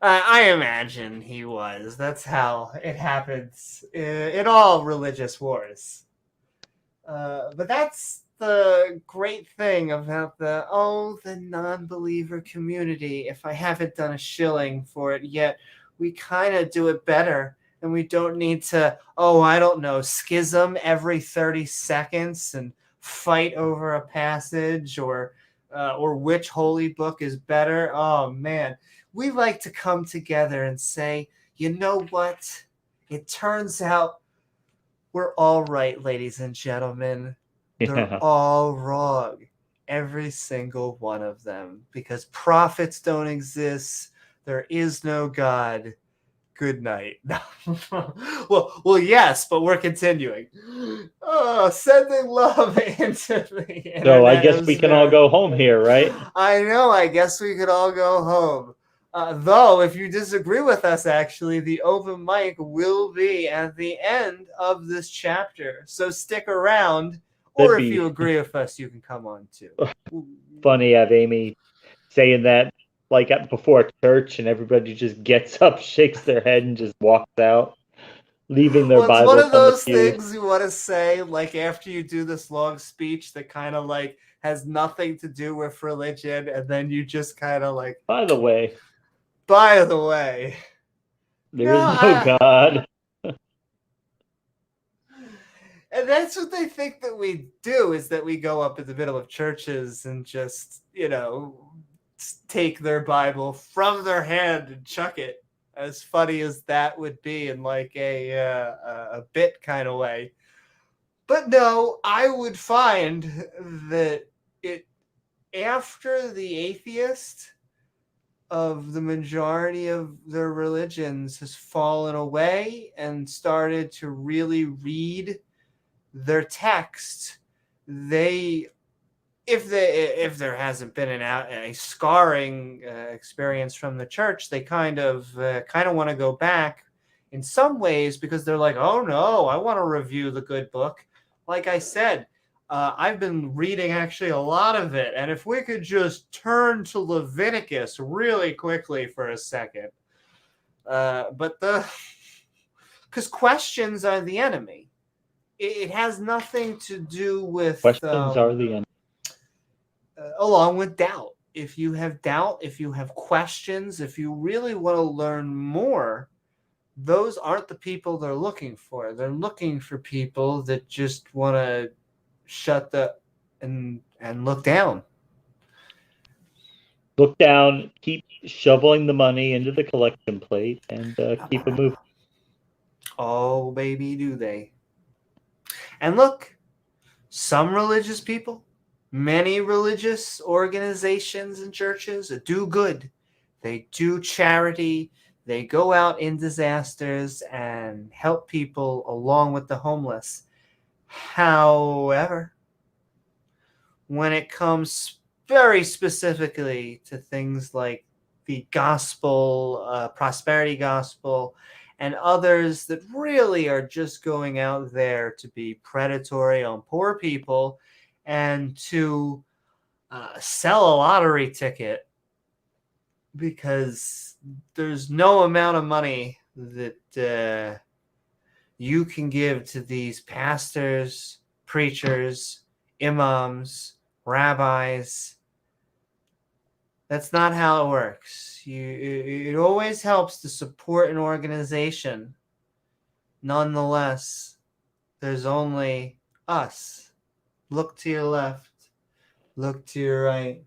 I imagine he was. That's how it happens in all religious wars. But that's the great thing about the non-believer community. If I haven't done a shilling for it yet, we kind of do it better. And we don't need to, I don't know, schism every 30 seconds and fight over a passage or which holy book is better. Oh, man. We like to come together and say, you know what? It turns out we're all right, ladies and gentlemen. They're Yeah. all wrong. Every single one of them. Because prophets don't exist. There is no God. Good night. well, yes, but we're continuing. Oh, sending love into the internet. So I guess we can all go home here, right? I know. I guess we could all go home. Though, if you disagree with us, actually, the open mic will be at the end of this chapter. So stick around, or That'd if be you agree with us, you can come on too. funny to have Amy saying that like before church and everybody just gets up, shakes their head, and just walks out, leaving their Well, it's one Bibles of on the those pew. things you want to say, like after you do this long speech that kind of like has nothing to do with religion, and then you just kind of like, By the way, by the way, there is no God. and that's what they think that we do, is that we go up in the middle of churches and just, take their Bible from their hand and chuck it. As funny as that would be in like a bit kind of way. But no, I would find that it after the atheist of the majority of their religions has fallen away and started to really read their text, if there hasn't been a scarring experience from the church, they kind of want to go back in some ways, because they're like, oh no, I want to review the good book. Like I said, I've been reading actually a lot of it, and if we could just turn to Leviticus really quickly for a second, because questions are the enemy. It has nothing to do with Questions are the end. along with doubt. If you have doubt, if you have questions, if you really want to learn more, those aren't the people they're looking for. They're looking for people that just want to shut and look down. Look down, keep shoveling the money into the collection plate, and keep it moving. Oh, baby, do they. And look, some religious people, many religious organizations and churches do good. They do charity. They go out in disasters and help people along with the homeless. However, when it comes very specifically to things like the gospel, prosperity gospel, and others that really are just going out there to be predatory on poor people and to sell a lottery ticket, because there's no amount of money that you can give to these pastors, preachers, imams, rabbis, That's not how it works. It always helps to support an organization. Nonetheless, there's only us. Look to your left. Look to your right.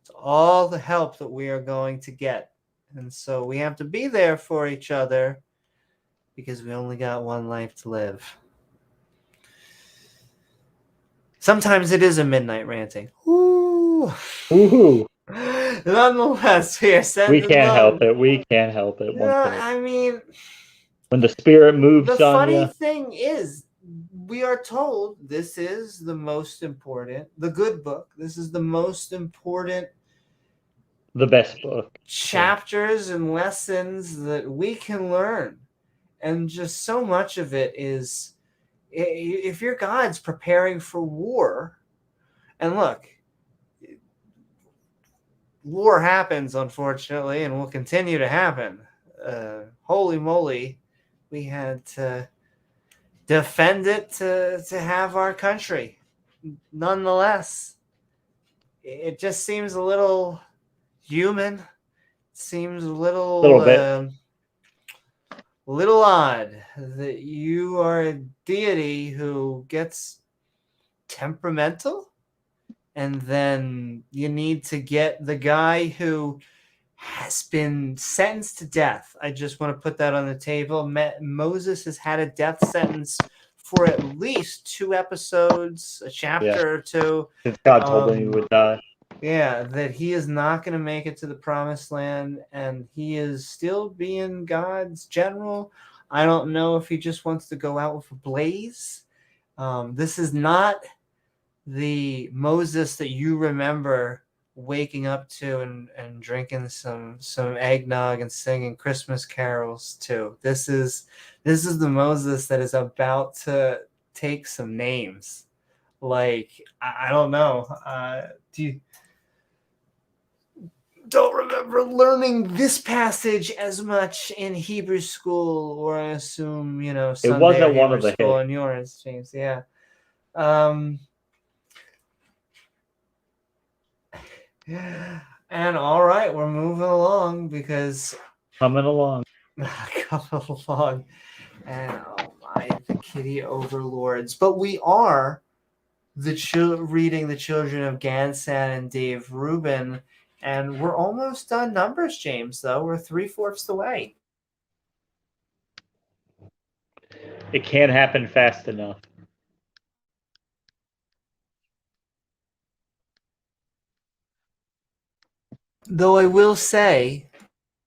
It's all the help that we are going to get. And so we have to be there for each other because we only got one life to live. Sometimes it is a midnight ranting. Ooh. Woohoo! Nonetheless, we are sending We can't love. help it. We can't help it. Yeah, I mean, When the spirit the moves on funny you, thing is, we are told this is the most important, the good book. This is the most important the best book. chapters and lessons that we can learn. And just so much of it is, if your God's preparing for war, and look, war happens, unfortunately, and will continue to happen. Holy moly, we had to defend it to have our country. Nonetheless, it just seems a little human. It seems a little bit. Little odd that you are a deity who gets temperamental, and then you need to get the guy who has been sentenced to death. I just want to put that on the table. Moses has had a death sentence for at least 2 episodes, a chapter or 2. Since God told him he would die. Yeah, that he is not going to make it to the promised land, and he is still being God's general. I don't know if he just wants to go out with a blaze. This is not the Moses that you remember waking up to and drinking some eggnog and singing Christmas carols to. This is the Moses that is about to take some names. Like, I don't know. Do you don't remember learning this passage as much in Hebrew school, or I assume, Sunday It wasn't or one Hebrew of the school hits. in yours, James. Yeah. And all right, we're moving along because Coming along. and oh my, the kitty overlords. But we are reading the children of Gansan and Dave Rubin, and we're almost done Numbers, James. Though we're 3/4 the way. It can't happen fast enough. Though I will say,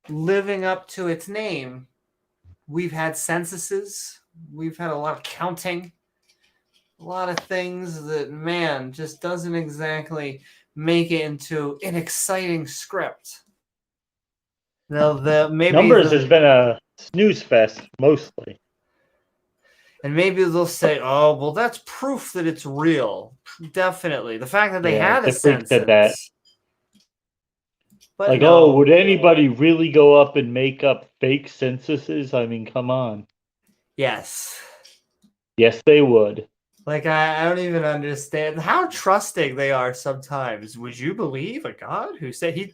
living up to its name, we've had censuses, we've had a lot of counting, a lot of things that, man, just doesn't exactly make it into an exciting script. Now, Numbers has been a snooze fest, mostly. And maybe they'll say, oh, well, that's proof that it's real. Definitely. The fact that they had a census. Said that. But like, no. would anybody really go up and make up fake censuses? I mean, come on. Yes. Yes, they would. Like, I don't even understand how trusting they are sometimes. Would you believe a God who said he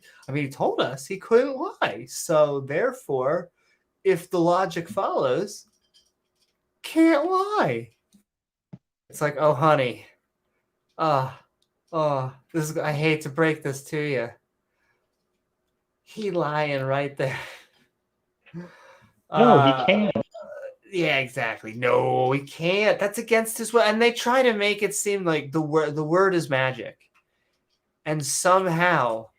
told us he couldn't lie. So, therefore, if the logic follows, can't lie. It's like, oh, honey. I hate to break this to you. He lying right there. No, he can't. Yeah, exactly. No, he can't. That's against his will. And they try to make it seem like the word is magic. And somehow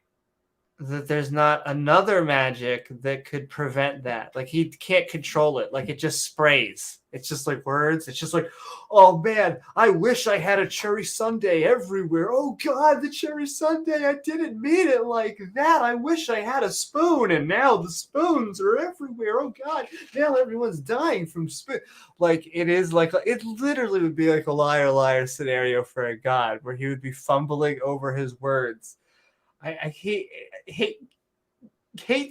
that there's not another magic that could prevent that. Like, he can't control it. Like, it just sprays. It's just like words. It's just like, oh man, I wish I had a cherry sundae everywhere. Oh God, the cherry sundae, I didn't mean it like that. I wish I had a spoon, and now the spoons are everywhere. Oh God, now everyone's dying from spoon. Like, it is like, it literally would be like a liar scenario for a God, where he would be fumbling over his words. I hate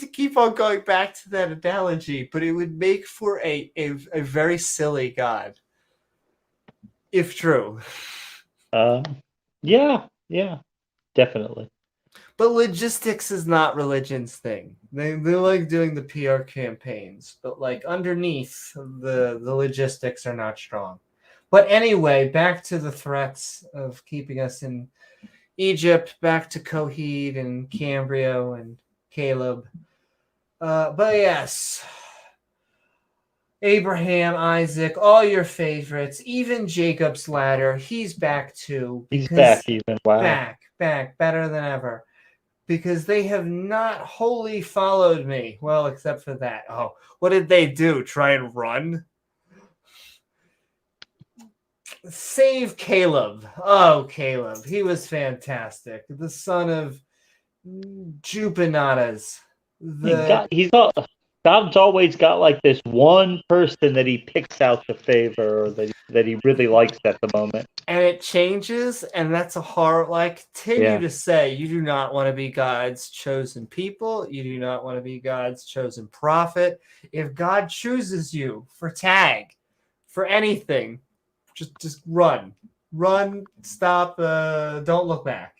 to keep on going back to that analogy, but it would make for a very silly God, if true. Yeah, definitely. But logistics is not religion's thing. They like doing the PR campaigns, but like underneath the logistics are not strong. But anyway, back to the threats of keeping us in Egypt, back to Coheed and Cambrio and Caleb. But yes, Abraham, Isaac, all your favorites, even Jacob's ladder, he's back too. He's back even. Wow. Back, better than ever. Because they have not wholly followed me. Well, except for that. Oh, what did they do? Try and run? Save Caleb. Oh, Caleb. He was fantastic. The son of Jupinatas. God's always got like this one person that he picks out to favor, or that he really likes at the moment. And it changes, and that's a hard, like, continue to say, you do not want to be God's chosen people. You do not want to be God's chosen prophet. If God chooses you for tag, for anything, just run. Run, stop, don't look back.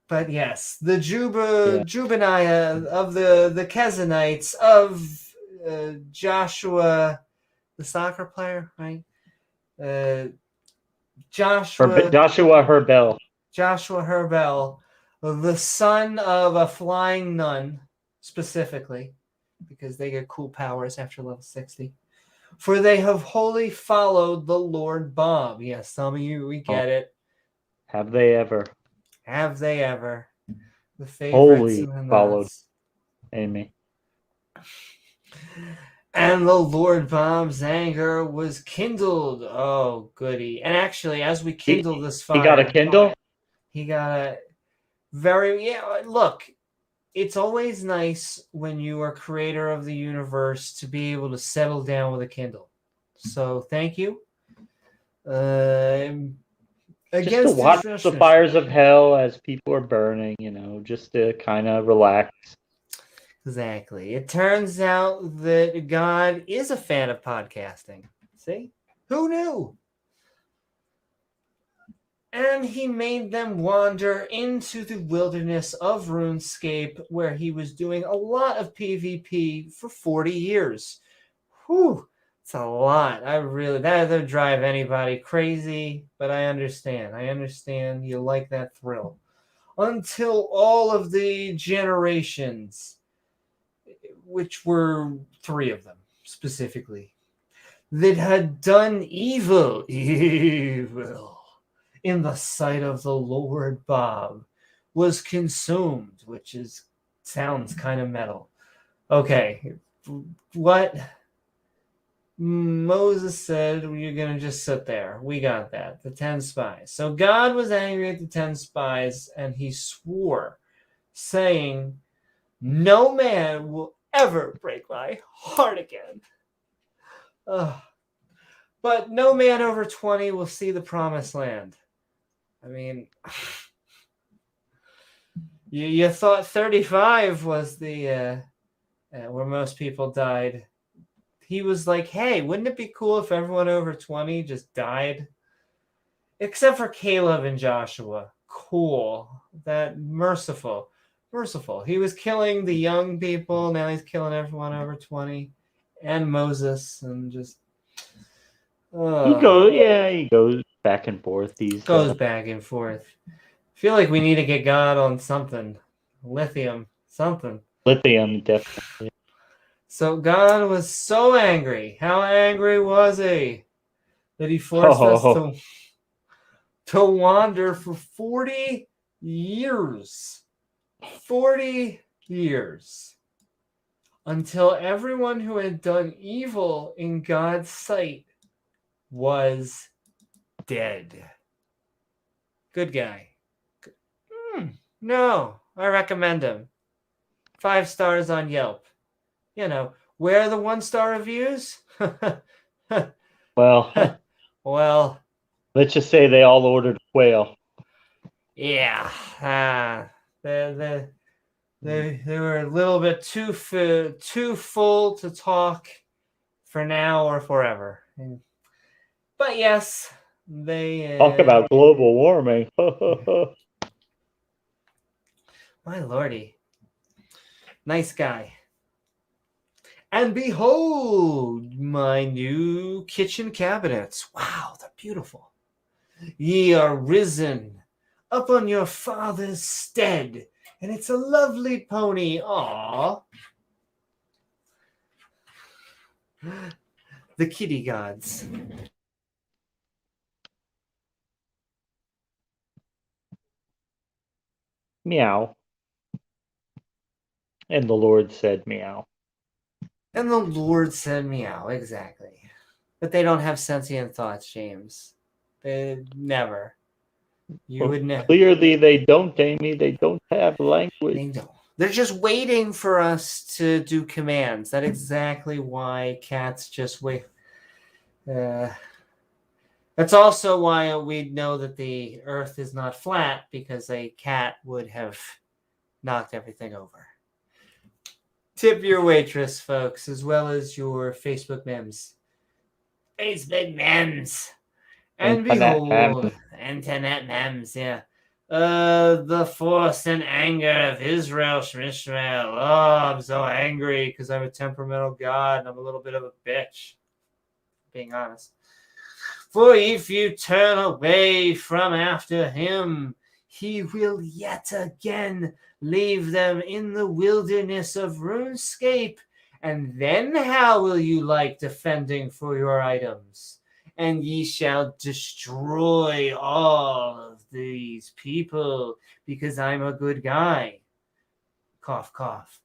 But yes, the Jubaniah of the Kezanites, of Joshua, the soccer player, right? Joshua Herbel, the son of a flying nun, specifically, because they get cool powers after level 60. For they have wholly followed the Lord Bob. Yes, some of you, we get it. Have they ever? Have they ever? The favorites Wholly and the followed nuts. Amy. And the Lord Bob's anger was kindled. Oh, goody. And actually, as we kindle this fire... He got a Kindle? He got a look, it's always nice when you are creator of the universe to be able to settle down with a Kindle. So, thank you. Just to watch the fires of hell as people are burning, just to kind of relax. Exactly. It turns out that God is a fan of podcasting. See? Who knew? And he made them wander into the wilderness of RuneScape, where he was doing a lot of PvP for 40 years. Whew, it's a lot. That would drive anybody crazy, but I understand. I understand you like that thrill. Until all of the generations, which were 3 of them specifically, that had done evil in the sight of the Lord Bob, was consumed, which sounds kind of metal. Okay, what Moses said, you're going to just sit there. We got that. The 10 spies. So God was angry at the 10 spies, and he swore, saying, no man will ever break my heart again. But no man over 20 will see the promised land. I mean, you thought 35 was the where most people died. He was like, hey, wouldn't it be cool if everyone over 20 just died? Except for Caleb and Joshua. Cool. That merciful. He was killing the young people. Now he's killing everyone over 20. And Moses. And just... He goes back and forth. Back and forth. I feel like we need to get God on something. Lithium. Something. Lithium, definitely. So God was so angry. How angry was he? That he forced us to wander for 40 years. 40 years. Until everyone who had done evil in God's sight was dead. Good guy. No, I recommend him. 5 stars on Yelp. Where are the 1-star reviews? Well, let's just say they all ordered quail. Yeah. They were a little bit too full to talk for now or forever. But yes, they... Talk about global warming. My lordy. Nice guy. And behold, my new kitchen cabinets. Wow, they're beautiful. Ye are risen up on your father's stead. And it's a lovely pony. Aww. The kitty gods. Meow. And the Lord said meow. And the Lord said meow, exactly. But they don't have sentient thoughts, James. They never. You would never. Clearly they don't, Amy. They don't have language. They don't. They're just waiting for us to do commands. That's exactly why cats just wait. That's also why we know that the earth is not flat, because a cat would have knocked everything over. Tip your waitress, folks, as well as your Facebook memes. Facebook memes. And behold, internet memes, yeah. The force and anger of Israel, Shmishrael. Oh, I'm so angry because I'm a temperamental god and I'm a little bit of a bitch. Being honest. For if you turn away from after him, he will yet again leave them in the wilderness of RuneScape. And then how will you like defending for your items? And ye shall destroy all of these people, because I'm a good guy. Cough, cough.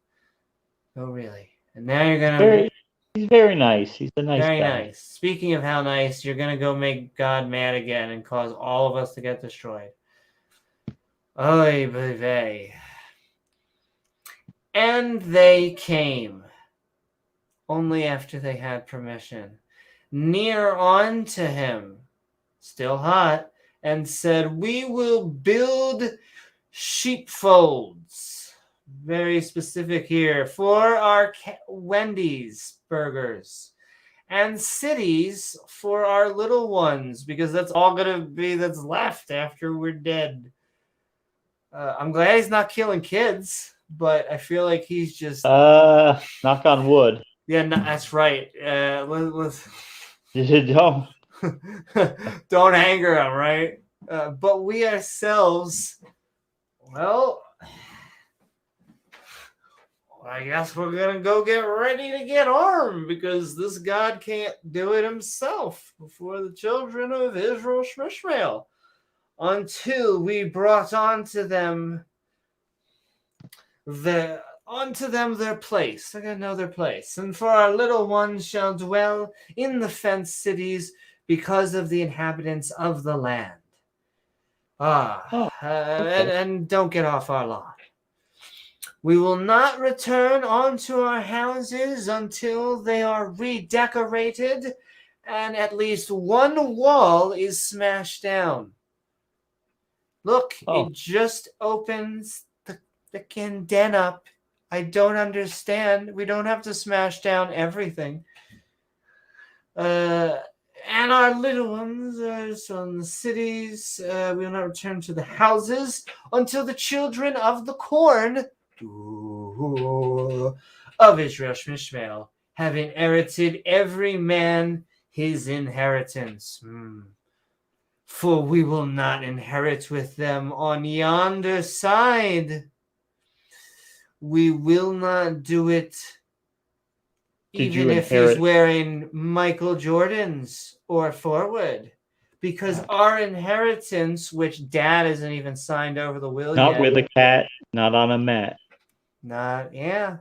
Oh, really? And now you're going to... He's very nice. He's a nice Very guy. nice. Speaking of how nice, you're going to go make God mad again and cause all of us to get destroyed. Oy vey. And they came, only after they had permission, near on to him, still hot, and said, we will build sheepfolds. Very specific here. For our Wendy's burgers. And cities for our little ones, because that's all going to be that's left after we're dead. I'm glad he's not killing kids, but I feel like he's just... knock on wood. Yeah, no, that's right. Let's... Don't. Don't anger him, right? But we ourselves, well, I guess we're going to go get ready to get armed, because this God can't do it himself before the children of Israel, Shmishmael, until we brought onto them their place. They're going to know their place. And for our little ones shall dwell in the fenced cities because of the inhabitants of the land. And don't get off our lawn. We will not return onto our houses until they are redecorated and at least one wall is smashed down. Look, it just opens the den up. I don't understand. We don't have to smash down everything. And our little ones are from the cities. We will not return to the houses until the children of the corn of Israel Shmishmael have inherited every man his inheritance. For we will not inherit with them on yonder side. We will not do it even if he's wearing Michael Jordans or Forward. Because our inheritance, which Dad isn't even signed over the will not yet. Not with a cat, not on a mat. Yeah.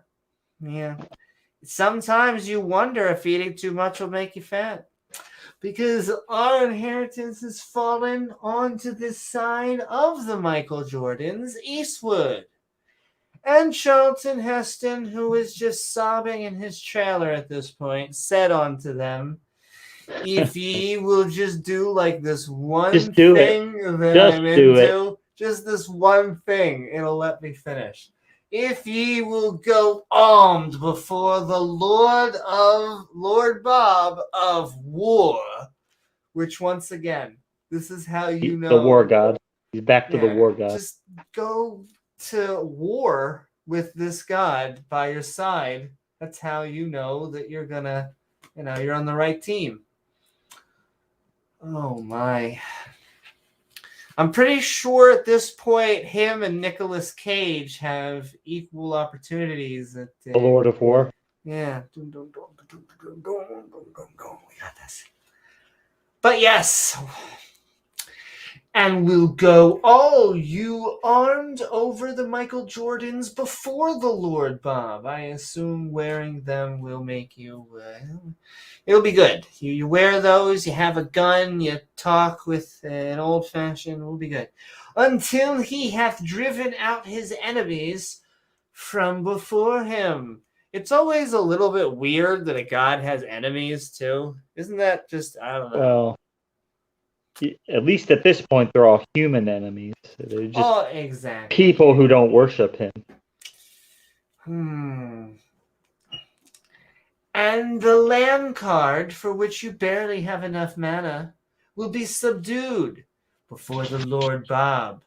Sometimes you wonder if eating too much will make you fat. Because our inheritance has fallen onto this side of the Michael Jordans, eastward. And Charlton Heston, who is just sobbing in his trailer at this point, said unto them, if ye will just do like this one thing that I'm into, just this one thing, it'll let me finish. If ye will go armed before the Lord Bob of war, which once again, this is how you know. The war god. He's back to the war god. Just go to war with this God by your side, that's how you know that you're gonna, you're on the right team. Oh my. I'm pretty sure at this point him and Nicolas Cage have equal opportunities at The Lord of War. Yeah. We got this. But yes. And we'll go, oh, you armed over the Michael Jordans before the Lord, Bob. I assume wearing them will make you, it'll be good. You wear those, you have a gun, you talk with an old-fashioned, it'll be good. Until he hath driven out his enemies from before him. It's always a little bit weird that a god has enemies, too. Isn't that just, I don't know. Well, at least at this point, they're all human enemies. They're just exactly. people who don't worship him. And the lamb card, for which you barely have enough mana, will be subdued before the Lord Bob.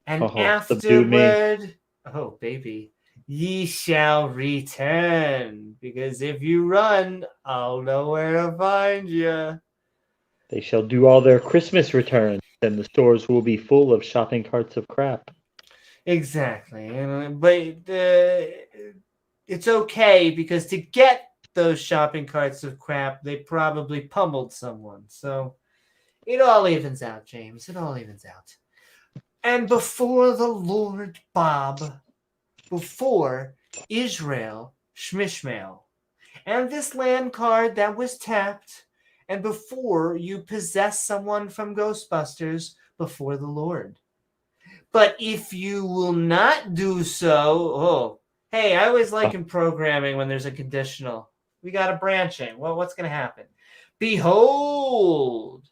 And afterward, oh baby, ye shall return, because if you run, I'll know where to find you. They shall do all their Christmas returns, and the stores will be full of shopping carts of crap. Exactly. But it's okay, because to get those shopping carts of crap, they probably pummeled someone. So it all evens out, James. It all evens out. And before the Lord Bob, before Israel Shmishmael, and this land card that was tapped, and before you possess someone from Ghostbusters, before the Lord. But if you will not do so, hey, I always like in programming when there's a conditional. We got a branching. Well, what's going to happen? Behold,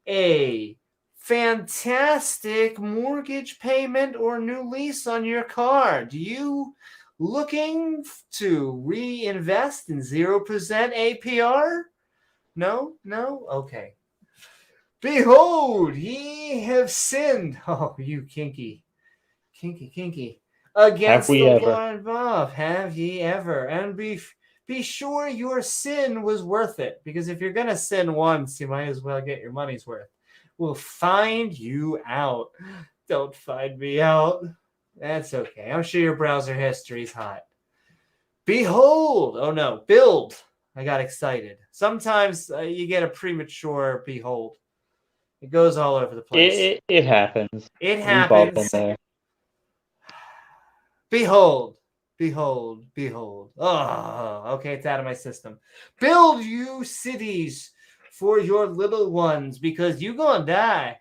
a fantastic mortgage payment or new lease on your car. Do you looking to reinvest in 0% APR? No? Okay. Behold, ye have sinned. Oh, you kinky. Against the Lord Bob. Have ye ever? And be sure your sin was worth it. Because if you're going to sin once, you might as well get your money's worth. We'll find you out. Don't find me out. That's okay. I'm sure your browser history's hot. Behold. Oh, no. Build. I got excited. Sometimes you get a premature behold. It goes all over the place. It happens. It happens. Behold. Oh, okay, it's out of my system. Build you cities for your little ones, because you gonna die.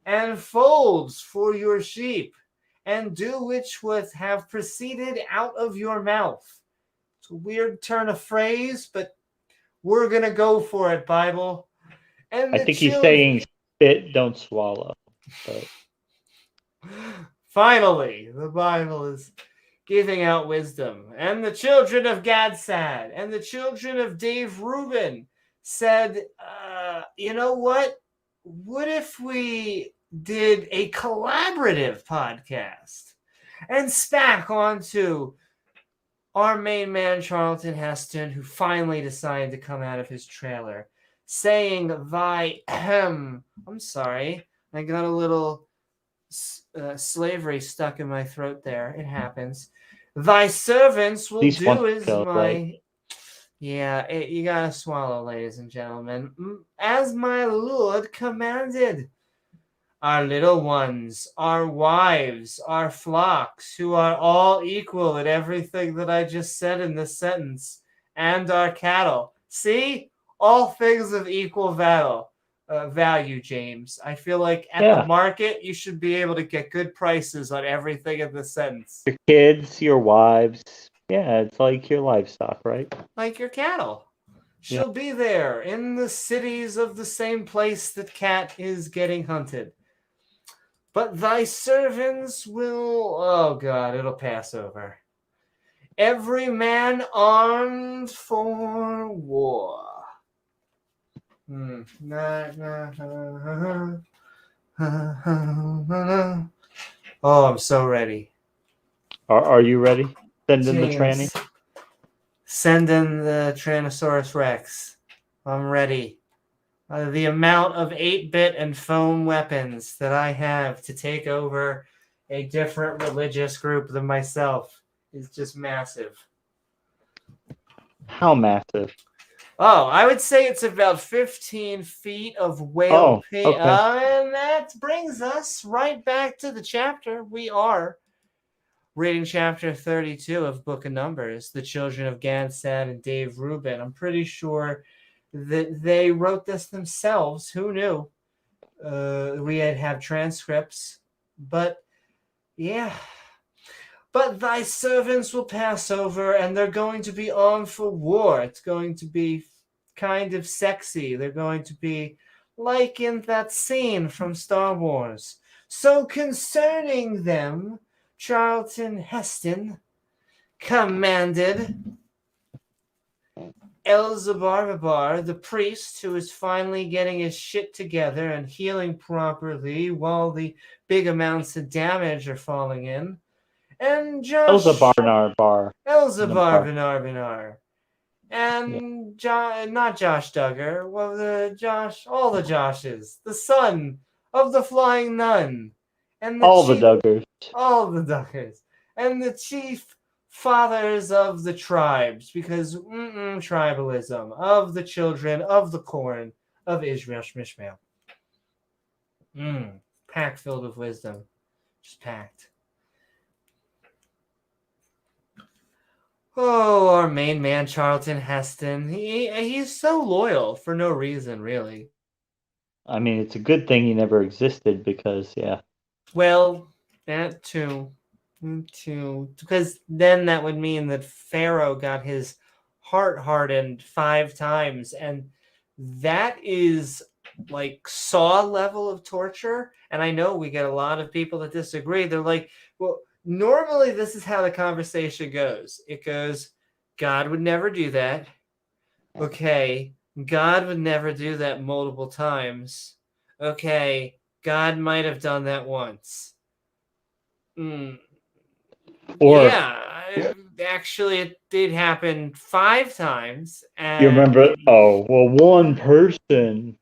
And folds for your sheep, and do which would have proceeded out of your mouth. It's a weird turn of phrase, but we're gonna go for it, Bible. And I think he's saying spit, don't swallow. But finally, the Bible is giving out wisdom. And the children of Gad said, and the children of Dave Rubin said, you know what? What if we did a collaborative podcast and spack onto our main man, Charlton Heston, who finally decided to come out of his trailer, saying, I'm sorry, I got a little slavery stuck in my throat there. It happens. Thy servants will do as my... Right? Yeah, you gotta swallow, ladies and gentlemen. As my Lord commanded. Our little ones, our wives, our flocks, who are all equal at everything that I just said in this sentence, and our cattle. See? All things of equal value, James. I feel like at the market, you should be able to get good prices on everything in this sentence. Your kids, your wives. Yeah, it's like your livestock, right? Like your cattle. She'll be there in the cities of the same place that Cat is getting hunted. But thy servants will... Oh, God, it'll pass over. Every man armed for war. Oh, I'm so ready. Are you ready? Send in the tranny. James, send in the Tyrannosaurus Rex. I'm ready. The amount of 8-bit and foam weapons that I have to take over a different religious group than myself is just massive. How massive? Oh, I would say it's about 15 feet of whale okay. and that brings us right back to the chapter. We are reading chapter 32 of Book of Numbers, the children of Gad, Sad, and Dave Rubin. I'm pretty sure that they wrote this themselves. Who knew? We have transcripts, but yeah. But thy servants will pass over, and they're going to be on for war. It's going to be kind of sexy. They're going to be like in that scene from Star Wars. So concerning them, Charlton Heston commanded Elzabar, the priest, who is finally getting his shit together and healing properly while the big amounts of damage are falling in. And Josh Elzabar. Elzabar. And not Josh Duggar. Well, all the Joshes. The son of the flying nun. And the Duggars. All the Duggars. And the chief fathers of the tribes, because tribalism, of the children of the corn of Israel Shmishmael. Packed filled with wisdom. Just packed. Oh, our main man, Charlton Heston. He's so loyal for no reason, really. I mean, it's a good thing he never existed because, yeah. Well, that too. Because then that would mean that Pharaoh got his heart hardened 5 times, and that is like Saw level of torture. And I know we get a lot of people that disagree. They're like, well, normally this is how the conversation goes. It goes, God would never do that. Okay, God would never do that multiple times. Okay, God might have done that once. Or actually, it did happen 5 times. And you remember? Oh, well, one person.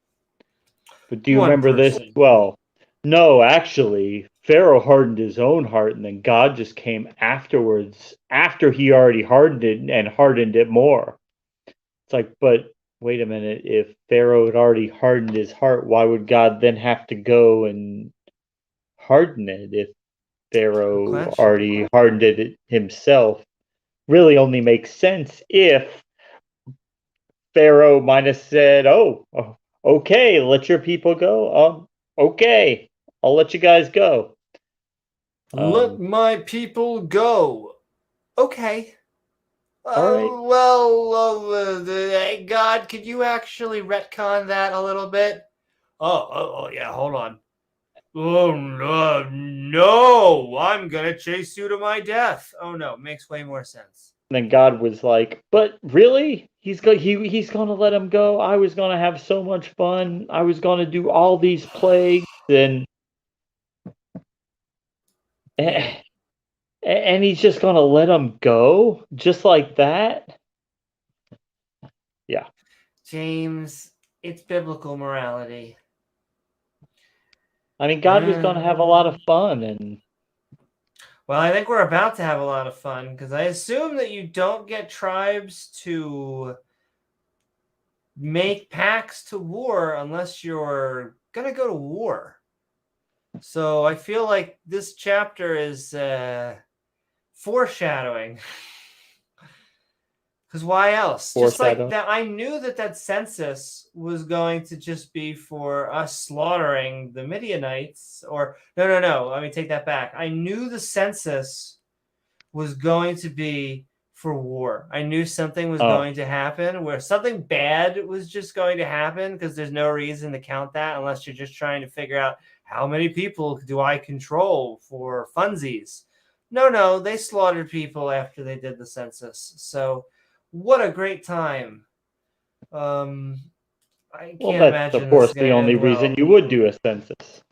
But do you remember this? Well, no, actually, Pharaoh hardened his own heart, and then God just came afterwards, after he already hardened it and hardened it more. It's like, but wait a minute, if Pharaoh had already hardened his heart, why would God then have to go and harden it if Pharaoh already hardened it himself? Really only makes sense if Pharaoh might have said, oh, okay, let your people go. Okay, I'll let you guys go. Let my people go. Okay. All right. Well, God, could you actually retcon that a little bit? Oh, yeah, hold on. Oh, no, I'm going to chase you to my death. Oh, no, makes way more sense. And then God was like, but really? He's going to let him go? I was going to have so much fun. I was going to do all these plagues and he's just going to let him go? Just like that? Yeah. James, it's biblical morality. I mean, God was going to have a lot of fun. And well, I think we're about to have a lot of fun, because I assume that you don't get tribes to make pacts to war unless you're going to go to war. So I feel like this chapter is foreshadowing. Because why else? Just like that, I knew that census was going to just be for us slaughtering the Midianites. Or no. Let me take that back. I knew the census was going to be for war. I knew something was going to happen, where something bad was just going to happen, because there's no reason to count that unless you're just trying to figure out how many people do I control for funsies. No, they slaughtered people after they did the census. So what a great time. I can't imagine. That's, of course, the only reason you would do a census.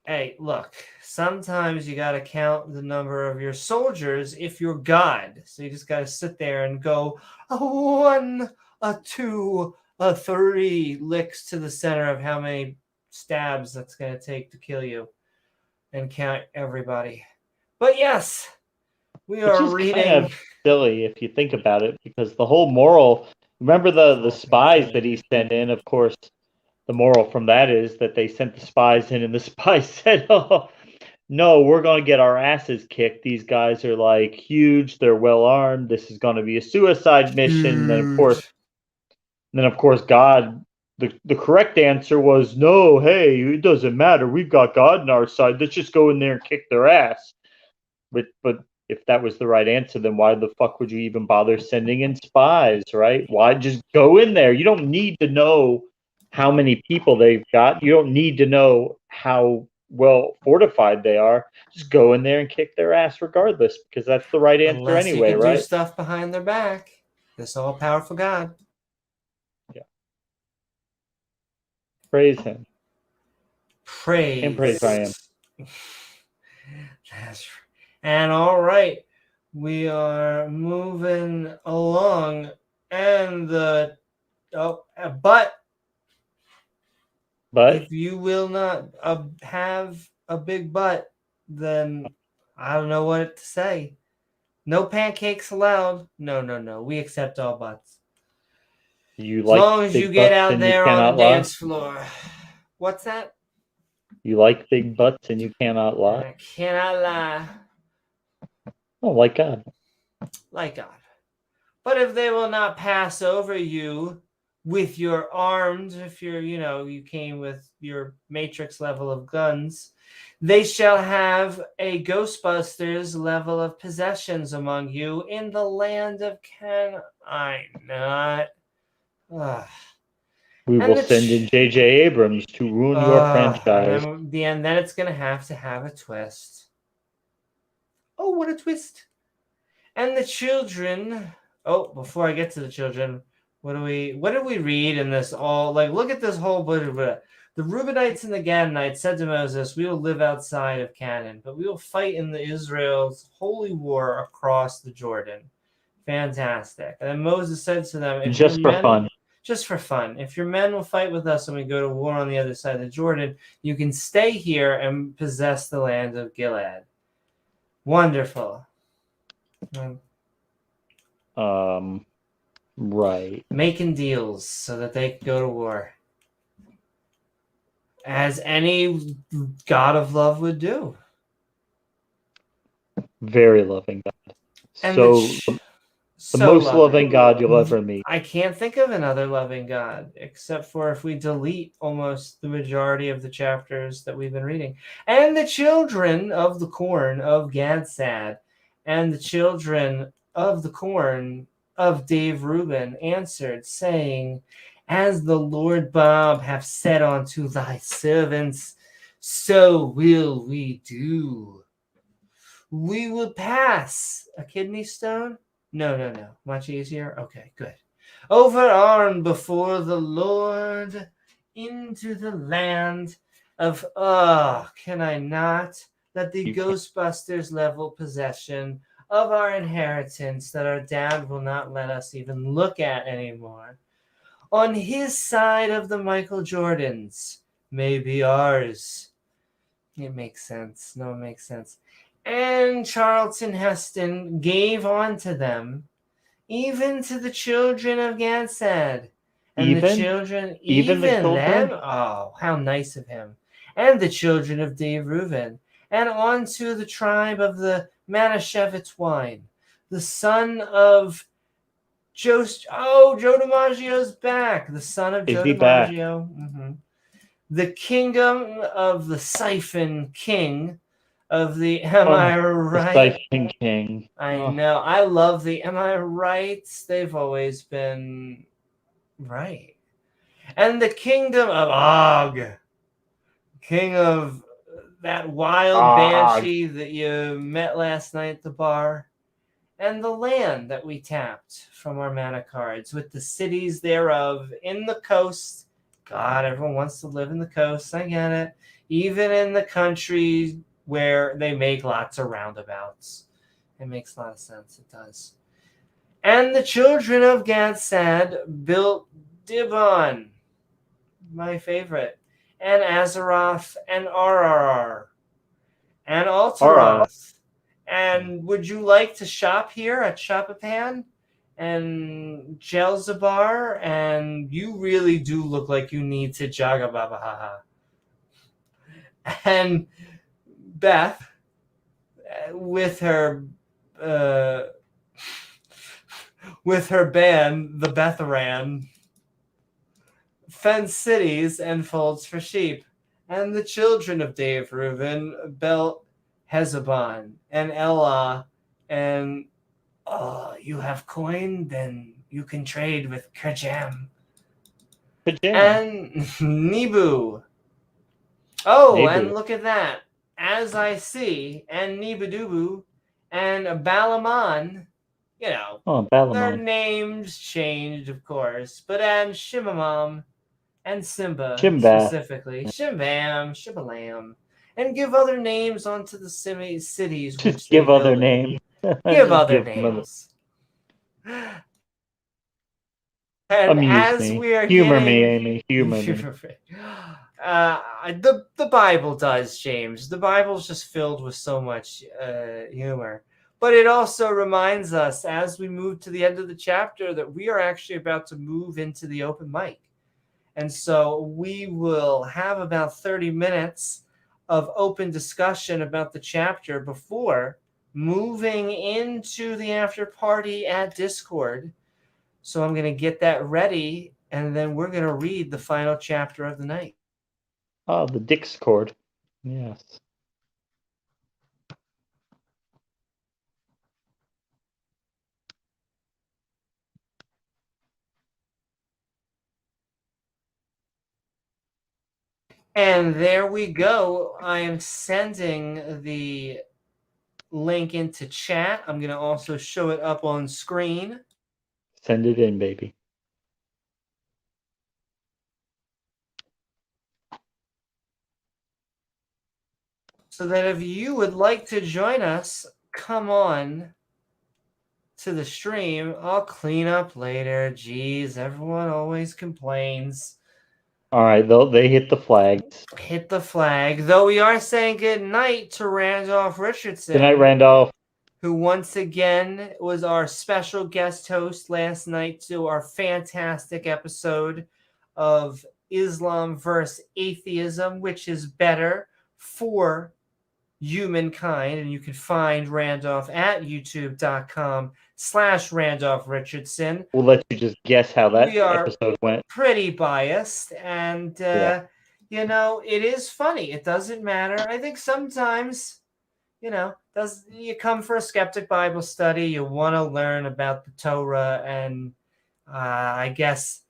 Hey, look, sometimes you got to count the number of your soldiers if you're God. So you just got to sit there and go, a 1, a 2, a 3 licks to the center of how many stabs that's going to take to kill you and count everybody. But yes, we Which are is kind reading. of silly if you think about it, because the whole moral, remember the spies that he sent in, of course, the moral from that is that they sent the spies in and the spies said, oh, no, we're going to get our asses kicked. These guys are like huge. They're well armed. This is going to be a suicide mission. Huge. Then of course, God, the correct answer was no. Hey, it doesn't matter. We've got God on our side. Let's just go in there and kick their ass. But if that was the right answer, then why the fuck would you even bother sending in spies, right? Why just go in there? You don't need to know how many people they've got. You don't need to know how well fortified they are. Just go in there and kick their ass regardless, because that's the right answer Unless anyway, you can right? do stuff behind their back. This all-powerful God. Yeah. Praise him. Praise. And praise I am. That's right. And all right, we are moving along, and but if you will not have a big butt, then I don't know what to say. No pancakes allowed. No. We accept all butts. You As like long as big you get butts out and you there on the cannot lie? dance floor. What's that? You like big butts and you cannot lie? I cannot lie. Oh, like God. Like God. But if they will not pass over you with your arms, if you're, you came with your Matrix level of guns, they shall have a Ghostbusters level of possessions among you in the land of Can I not? We will send in J.J. Abrams to ruin your franchise. And then it's going to have a twist. Oh, what a twist. And the children... Oh, before I get to the children, what did we read in this all? Like, look at this whole bit of it. The Reubenites and the Gadites said to Moses, we will live outside of Canaan, but we will fight in the Israel's holy war across the Jordan. Fantastic. And then Moses said to them, just for fun. Just for fun. If your men will fight with us and we go to war on the other side of the Jordan, you can stay here and possess the land of Gilead. Wonderful. Right. Making deals so that they can go to war. As any God of love would do. Very loving God. And the most loving God you'll ever meet. I can't think of another loving God, except for if we delete almost the majority of the chapters that we've been reading. And the children of the corn of Gadsad, and the children of the corn of Dave Reuben answered, saying, as the Lord Bob have said unto thy servants, so will we do. We will pass a kidney stone. No. Much easier. Okay, good. Overarmed before the Lord into the land of, can I not? That the Ghostbusters level possession of our inheritance that our dad will not let us even look at anymore. On his side of the Michael Jordans may be ours. It makes sense. No, it makes sense. And Charlton Heston gave unto them, even to the children of Gadsad. And the children, even them? Oh, how nice of him. And the children of Dave Reuben. And unto the tribe of the Manischewitz wine, the son of Joe DiMaggio's back. The son of Joe DiMaggio. Mm-hmm. The kingdom of the Siphon King of the Am I Right? The Siphon King. I know. I love the Am I Right? They've always been right. And the kingdom of Og. King of that wild banshee that you met last night at the bar. And the land that we tapped from our mana cards with the cities thereof in the coast God, everyone wants to live in the coast. I get it. Even in the country where they make lots of roundabouts. It makes a lot of sense. It does. And the children of Gad built Dibon, my favorite, and Azaroth and Ararar, and Alteroth. And would you like to shop here at Shopapan? And Jelzabar? And you really do look like you need to Jagababahaha. And Beth, with her band, the Betheran, fenced cities and folds for sheep. And the children of Dave Reuben built Hezebon and Elah, and you have coin, then you can trade with Kajam. And Nibu. Oh, Nebu. And look at that. As I see, and Nibidubu, and Balaman, you know, their names changed, of course, but and Shimamam and Simba specifically, Shimbam, Shibalam, and give other names onto the cities. Just give other names. Give other names. And as we are humor me, Amy. Humor me. The Bible does, James. The Bible's just filled with so much humor. But it also reminds us, as we move to the end of the chapter, that we are actually about to move into the open mic. And so we will have about 30 minutes of open discussion about the chapter before moving into the after party at Discord. So I'm going to get that ready, and then we're going to read the final chapter of the night. Oh, the Discord. Yes. And there we go. I am sending the link into chat. I'm going to also show it up on screen. Send it in, baby. So that if you would like to join us, come on to the stream. I'll clean up later. Jeez, everyone always complains. All right, they hit the flags. Hit the flag. Though we are saying good night to Randolph Richardson. Good night, Randolph. Who once again was our special guest host last night to our fantastic episode of Islam versus Atheism, which is better for humankind. And you can find Randolph at youtube.com/Randolph Richardson. We'll let you just guess how that episode went. Pretty biased, and you know, it is funny. It doesn't matter. I think sometimes, you know, you come for a Skeptic Bible Study, you want to learn about the Torah and I guess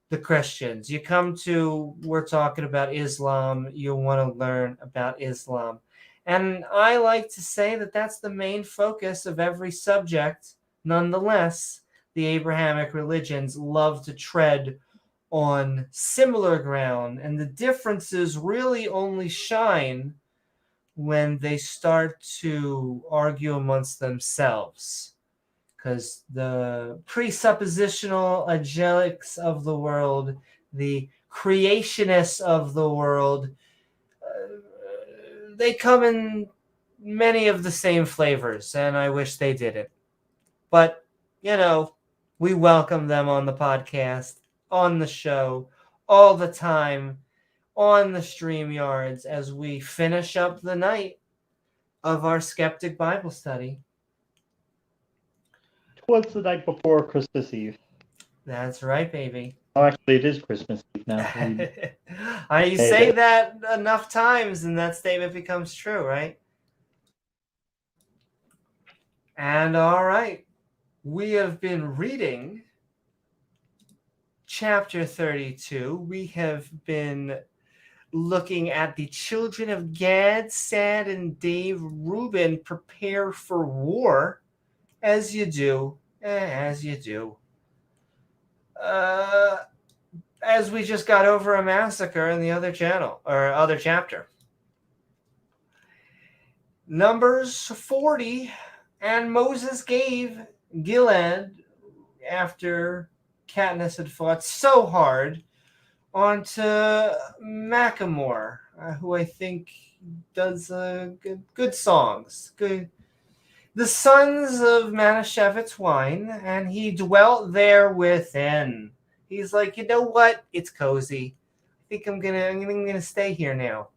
the Christians. You come to, we're talking about Islam, you want to learn about Islam. And I like to say that that's the main focus of every subject. Nonetheless, the Abrahamic religions love to tread on similar ground, and the differences really only shine when they start to argue amongst themselves. Because the presuppositional angelics of the world, the creationists of the world, they come in many of the same flavors, and I wish they didn't. But, you know, we welcome them on the podcast, on the show, all the time, on the StreamYards, as we finish up the night of our Skeptic Bible Study. What's the night before Christmas Eve? That's right, baby. Oh, actually, it is Christmas Eve now. You say that enough times, and that statement becomes true, right? And all right, we have been reading chapter 32. We have been looking at the children of Gad, Sad, and Dave Reuben prepare for war, as you do, as you do. as we just got over a massacre in the other channel or other chapter. Numbers 40, and Moses gave Gilead after Katniss had fought so hard onto Macklemore, who I think does good songs. Good. The sons of Manischewitz wine, and he dwelt there within. He's like, you know what? It's cozy. I think I'm gonna stay here now.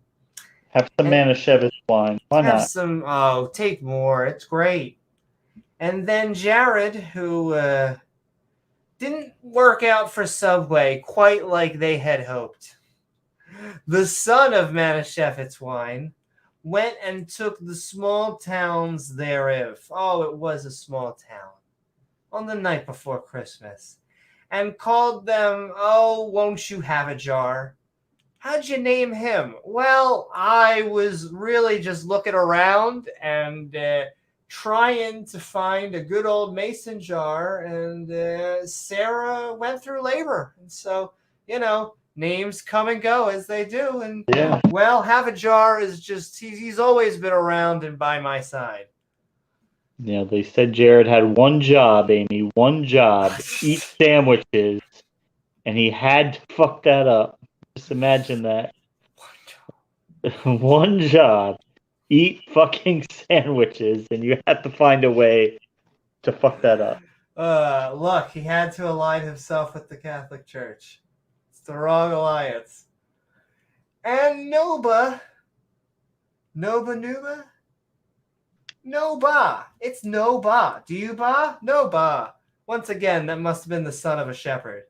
Have some Manischewitz wine. Why Have not? some. Oh, take more. It's great. And then Jared, who didn't work out for Subway quite like they had hoped. The son of Manischewitz wine went and took the small towns thereof. Oh, it was a small town. On the night before Christmas. And called them, oh, won't you have a jar? How'd you name him? Well, I was really just looking around and trying to find a good old mason jar. And Sarah went through labor. And so, names come and go as they do. And Yeah. well, have a jar is just, he's always been around and by my side. Yeah, they said Jared had one job, Amy. One job. Eat sandwiches. And he had to fuck that up. Just imagine that. One job. Eat fucking sandwiches. And you have to find a way to fuck that up. Look, he had to align himself with the Catholic Church. It's the wrong alliance. And Noba. Noba? Noba. It's Noba. Do you ba? Noba. Once again, that must have been the son of a shepherd.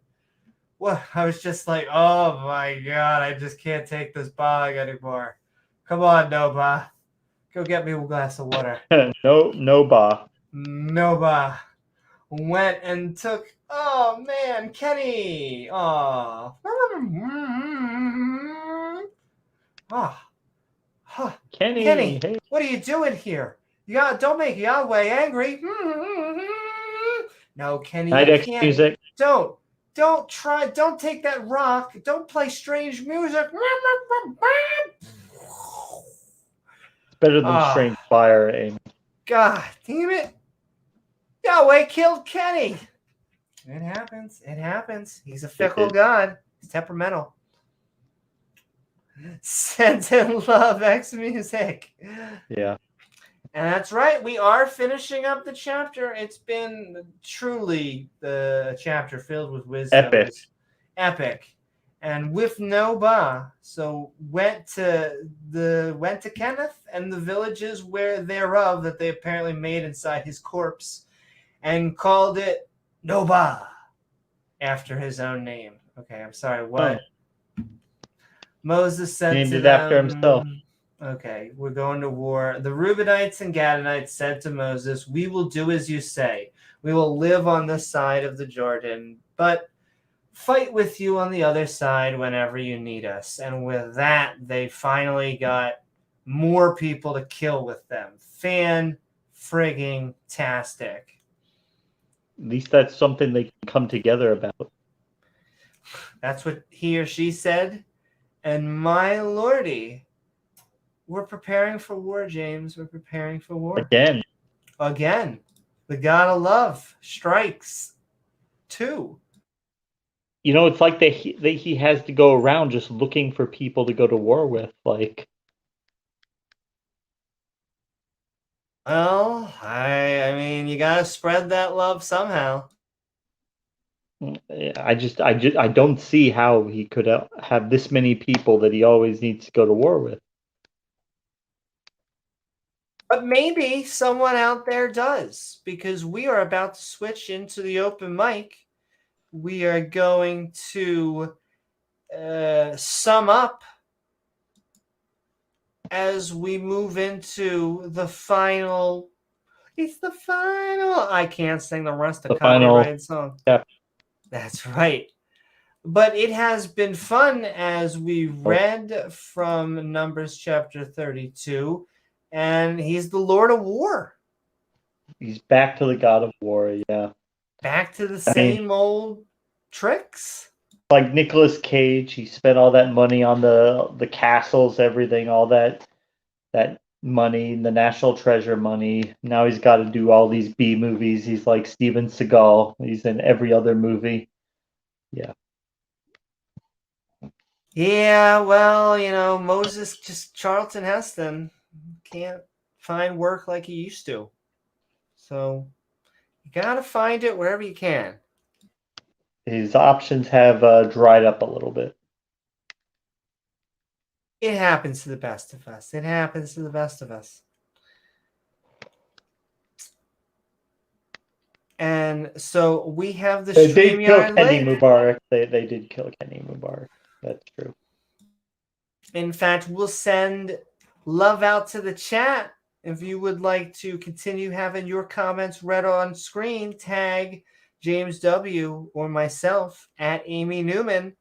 Well, I was just like, oh my God, I just can't take this bog anymore. Come on, Noba. Go get me a glass of water. No ba. Noba went and took, oh man, Kenny. Oh. Kenny, hey. What are you doing here? Don't make Yahweh angry. No, Kenny, you can't. Music. Don't take that rock. Don't play strange music. It's better than strange fire, Amy. God damn it. Yahweh killed Kenny. It happens. He's a fickle god. He's temperamental. Sent in love X music. Yeah. And that's right. We are finishing up the chapter. It's been truly the chapter filled with wisdom. Epic. And with no ba. So went to Kenneth and the villages where thereof that they apparently made inside his corpse and called it Noba after his own name. Okay, I'm sorry, what? Oh. Moses said named to it them, after himself. Okay, we're going to war. The Reubenites and Gadites said to Moses, we will do as you say. We will live on this side of the Jordan, but fight with you on the other side whenever you need us. And with that, they finally got more people to kill with them. Fan-frigging-tastic. At least that's something they can come together about. That's what he or she said. And my lordy, we're preparing for war, James. We're preparing for war. Again. The God of love strikes too. It's like he has to go around just looking for people to go to war with. Like, well, I mean, you gotta spread that love somehow. I don't see how he could have this many people that he always needs to go to war with. But maybe someone out there does, because we are about to switch into the open mic. We are going to sum up as we move into the final. It's the final. I can't sing the rest of the copyrighted song. Yeah. That's right. But it has been fun as we read from Numbers chapter 32, and he's the Lord of War. He's back to the God of War, yeah. Back to the same old tricks. Like Nicolas Cage, he spent all that money on the castles, everything, all that money, the National Treasure money. Now he's got to do all these B movies. He's like Steven Seagal. He's in every other movie. Yeah. Yeah, well, Moses, just Charlton Heston can't find work like he used to. So you got to find it wherever you can. His options have dried up a little bit. It happens to the best of us. It happens to the best of us. And so we have the They did kill StreamYard Kenny link. Mubarak. They did kill Kenny Mubarak. That's true. In fact, we'll send love out to the chat. If you would like to continue having your comments read on screen, tag James W. or myself at Amy Newman.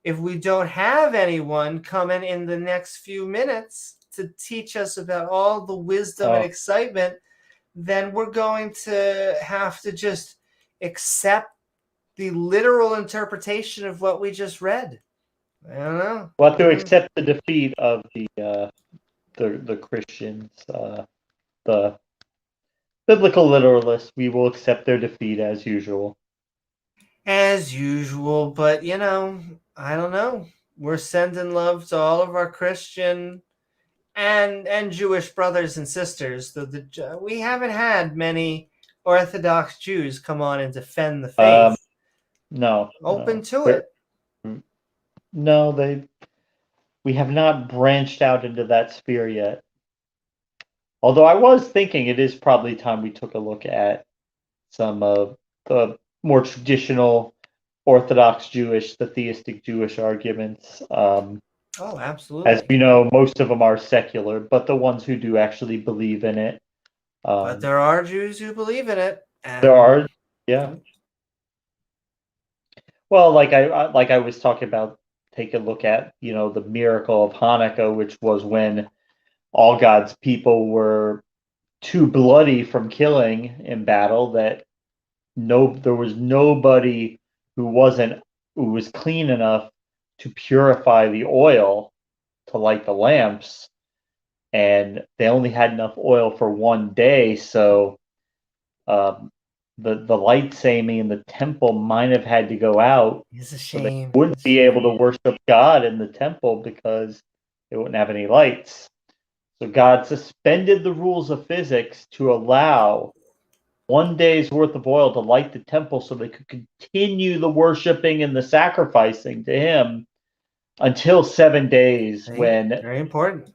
If we don't have anyone coming in the next few minutes to teach us about all the wisdom and excitement, then we're going to have to just accept the literal interpretation of what we just read. I don't know. We'll have to accept the defeat of the Christians, the biblical literalists. We will accept their defeat as usual. As usual, but I don't know. We're sending love to all of our Christian and Jewish brothers and sisters. We haven't had many Orthodox Jews come on and defend the faith. No. Open to it. No, we have not branched out into that sphere yet. Although I was thinking it is probably time we took a look at some of the more traditional Orthodox Jewish, the theistic Jewish arguments. Oh, absolutely. As we know, most of them are secular, but the ones who do actually believe in it. But there are Jews who believe in it. There are, yeah. Well, like I was talking about, take a look at, the miracle of Hanukkah, which was when all God's people were too bloody from killing in battle that there was nobody who was clean enough to purify the oil to light the lamps, and they only had enough oil for one day, so the lights aiming in the temple might have had to go out. It's a shame. So they wouldn't be able to worship God in the temple because they wouldn't have any lights. So God suspended the rules of physics to allow one day's worth of oil to light the temple so they could continue the worshiping and the sacrificing to him until 7 days very important.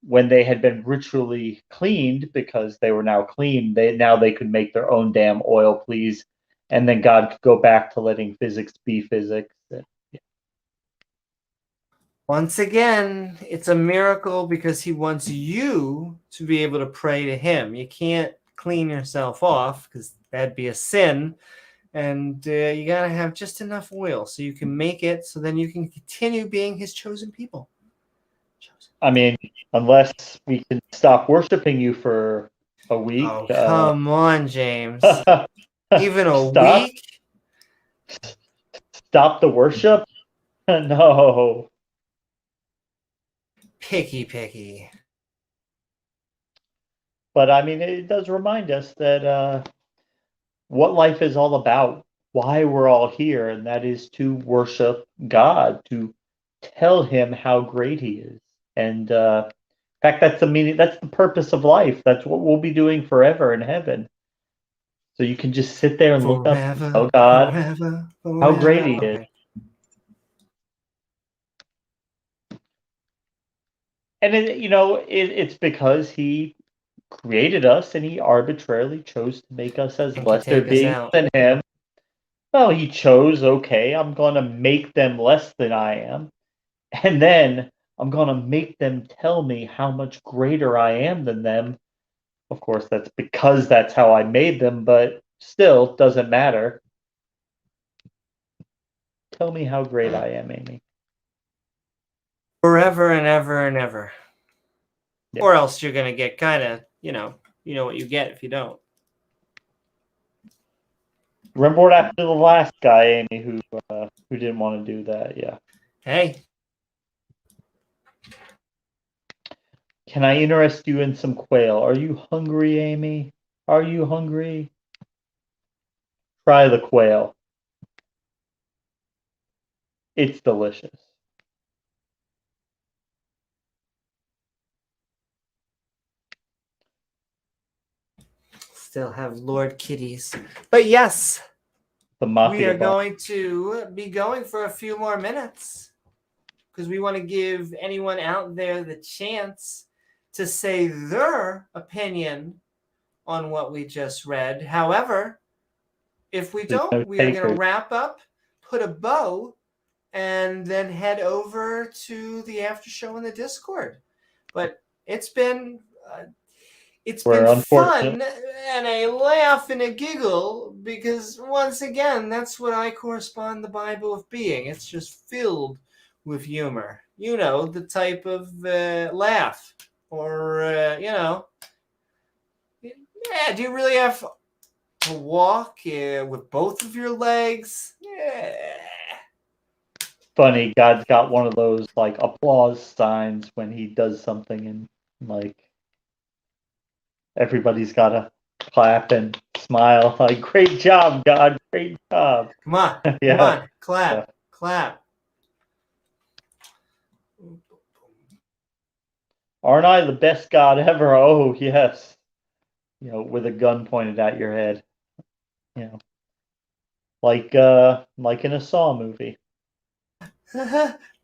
When they had been ritually cleaned, because they were now clean, they could make their own damn oil, please. And then God could go back to letting physics be physics. Once again, it's a miracle because he wants you to be able to pray to him. You can't clean yourself off because that'd be a sin. And you got to have just enough oil so you can make it so then you can continue being his chosen people. I mean, unless we can stop worshiping you for a week. Oh, come on, James. Even a week? Stop the worship? No. Picky. But I mean, it does remind us that what life is all about, why we're all here, and that is to worship God, to tell him how great he is. And in fact, that's the meaning, that's the purpose of life. That's what we'll be doing forever in heaven. So you can just sit there and look up and tell God how great he is. And it's because he created us and he arbitrarily chose to make us as lesser beings than him. Well, he chose, okay, I'm going to make them less than I am. And then I'm going to make them tell me how much greater I am than them. Of course, that's because that's how I made them, but still doesn't matter. Tell me how great I am, Amy. Forever and ever and ever. Yeah. Or else you're going to get kind of, you know what you get if you don't. Remember what happened to the last guy, Amy, who didn't want to do that? Yeah. Hey. Can I interest you in some quail? Are you hungry, Amy? Are you hungry? Try the quail. It's delicious. Still have Lord Kitties. But yes, The mafia we are boss. going to be going for a few more minutes because we want to give anyone out there the chance to say their opinion on what we just read. However, if we don't, we are going to wrap up, put a bow, and then head over to the after show in the Discord. But it's been fun and a laugh and a giggle because once again, that's what I correspond the Bible of being. It's just filled with humor. You know, the type of laugh or, do you really have to walk with both of your legs? Yeah. Funny, God's got one of those like applause signs when he does something, and like everybody's got to clap and smile. Like, great job, God, great job. Come on, Yeah. come on, clap, clap. Aren't I the best God ever? Oh, yes. With a gun pointed at your head. Like in a Saw movie.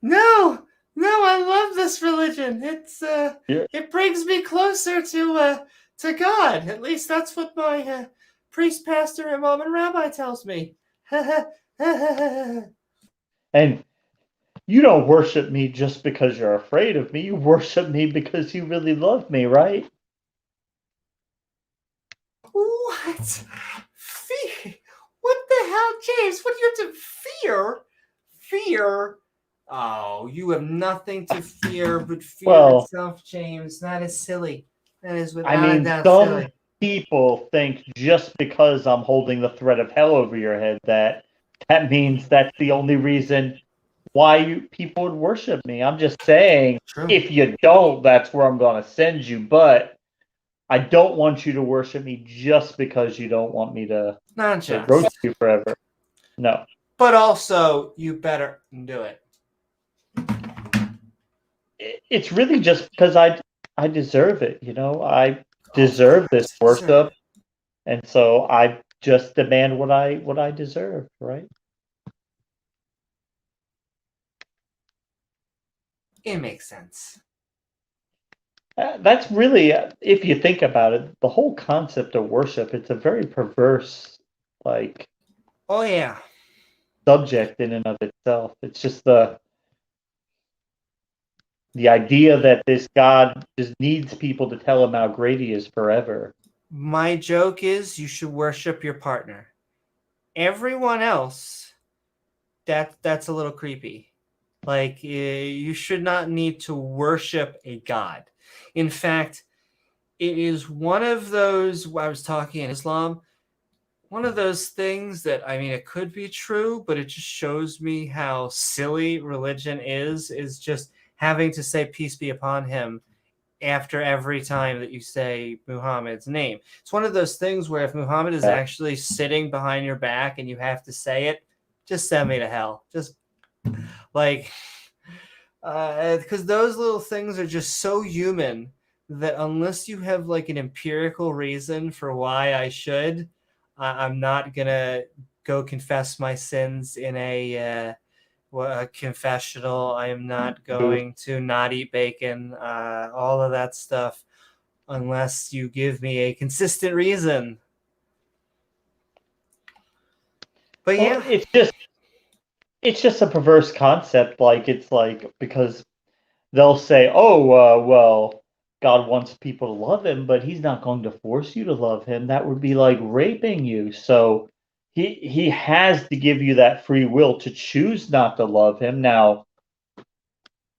No, I love this religion. It brings me closer to God. At least that's what my priest, pastor, imam, and rabbi tells me. And you don't worship me just because you're afraid of me. You worship me because you really love me, right? What? Fear? What the hell, James? What do you have to fear? Fear? Oh, you have nothing to fear but fear itself, James. That is silly. That is without a doubt silly. Some people think just because I'm holding the threat of hell over your head that means that's the only reason why people would worship me. I'm just saying, if you don't, that's where I'm going to send you. But I don't want you to worship me just because you don't want me to roast you forever. No. But also, you better do it. It's really just because I deserve it. I deserve this worship, and so I just demand what I deserve, right? It makes sense. That's really, if you think about it, the whole concept of worship. It's a very perverse, oh yeah, subject in and of itself. It's just the idea that this God just needs people to tell him how great he is forever. My joke is you should worship your partner. Everyone else, that's a little creepy. Like, you should not need to worship a god. In fact, it is one of those, I was talking in Islam, one of those things that, I mean, it could be true, but it just shows me how silly religion is just having to say peace be upon him after every time that you say Muhammad's name. It's one of those things where if Muhammad is actually sitting behind your back and you have to say it, just send me to hell. Just like, because those little things are just so human that unless you have like an empirical reason for why I should, I'm not gonna go confess my sins in a confessional. I am not going to not eat bacon, all of that stuff, unless you give me a consistent reason. But yeah, it's just a perverse concept. It's like, because they'll say, "Oh, well, God wants people to love him, but he's not going to force you to love him. That would be like raping you." So he has to give you that free will to choose not to love him. Now,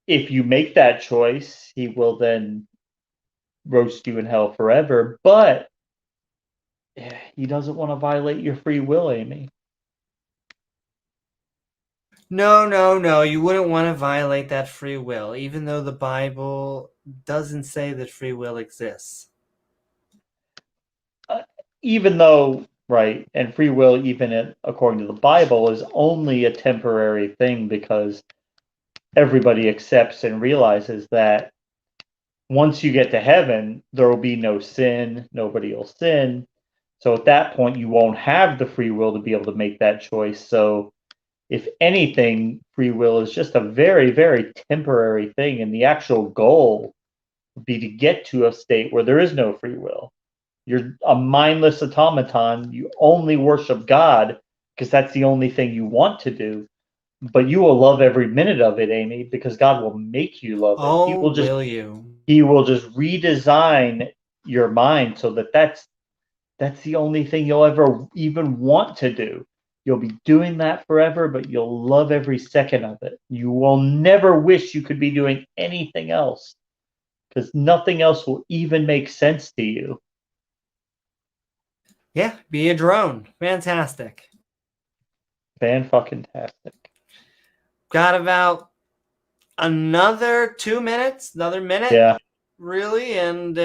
if you make that choice, he will then roast you in hell forever. But he doesn't want to violate your free will, Amy. No. You wouldn't want to violate that free will, even though the Bible doesn't say that free will exists. Even though, right, and free will, even according to the Bible, is only a temporary thing because everybody accepts and realizes that once you get to heaven, there will be no sin, nobody will sin. So at that point, you won't have the free will to be able to make that choice. So if anything, free will is just a very, very temporary thing. And the actual goal would be to get to a state where there is no free will. You're a mindless automaton. You only worship God because that's the only thing you want to do. But you will love every minute of it, Amy, because God will make you love it. Oh, will you? He will just redesign your mind so that that's the only thing you'll ever even want to do. You'll be doing that forever, but you'll love every second of it. You will never wish you could be doing anything else because nothing else will even make sense to you. Yeah, be a drone. Fantastic. Fan-fucking-tastic. Got about another 2 minutes, another minute. Yeah. Really, and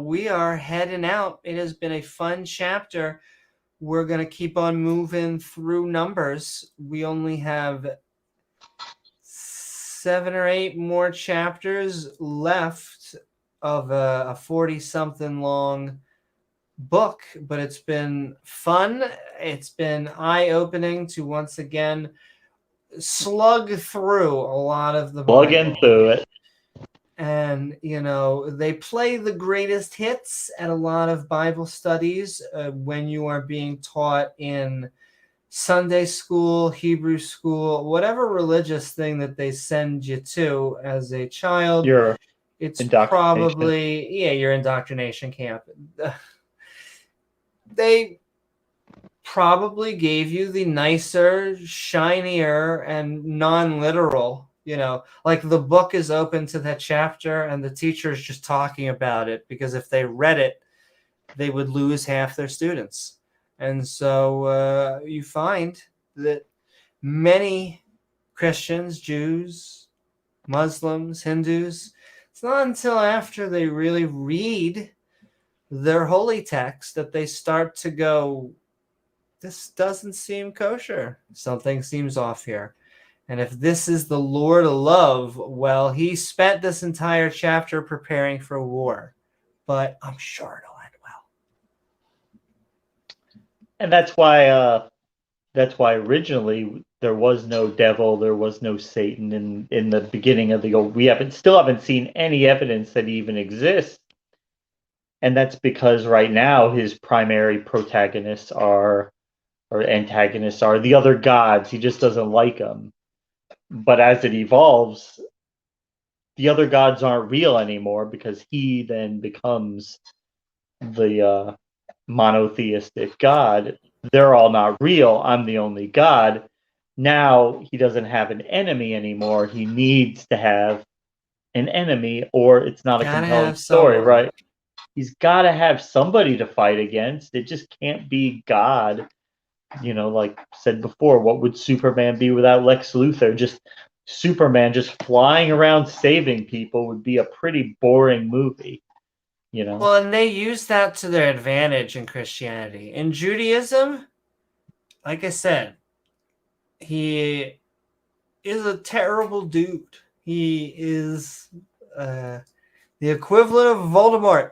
we are heading out. It has been a fun chapter. We're going to keep on moving through Numbers. We only have 7 or 8 more chapters left of a 40-something long book, but it's been fun. It's been eye-opening to once again slug through a lot of the Bible. Plug into it. And, they play the greatest hits at a lot of Bible studies when you are being taught in Sunday school, Hebrew school, whatever religious thing that they send you to as a child. It's probably, your indoctrination camp. They probably gave you the nicer, shinier, and non-literal, like the book is open to that chapter and the teacher is just talking about it, because if they read it, they would lose half their students. And so you find that many Christians, Jews, Muslims, Hindus, it's not until after they really read their holy text that they start to go, this doesn't seem kosher. Something seems off here. And if this is the Lord of love, well, he spent this entire chapter preparing for war. But I'm sure it'll end well. And that's why originally there was no devil, there was no Satan in the beginning of the old. We still haven't seen any evidence that he even exists. And that's because right now his primary protagonists or antagonists are the other gods. He just doesn't like them. But as it evolves, the other gods aren't real anymore because he then becomes the monotheistic God. They're all not real. I'm the only God. Now he doesn't have an enemy anymore. He needs to have an enemy, or it's not a compelling story, right? He's got to have somebody to fight against. It just can't be God. Like said before, what would Superman be without Lex Luthor? Just Superman just flying around saving people would be a pretty boring movie. Well, and they use that to their advantage in Christianity. In Judaism, like I said, he is a terrible dude. He is the equivalent of Voldemort.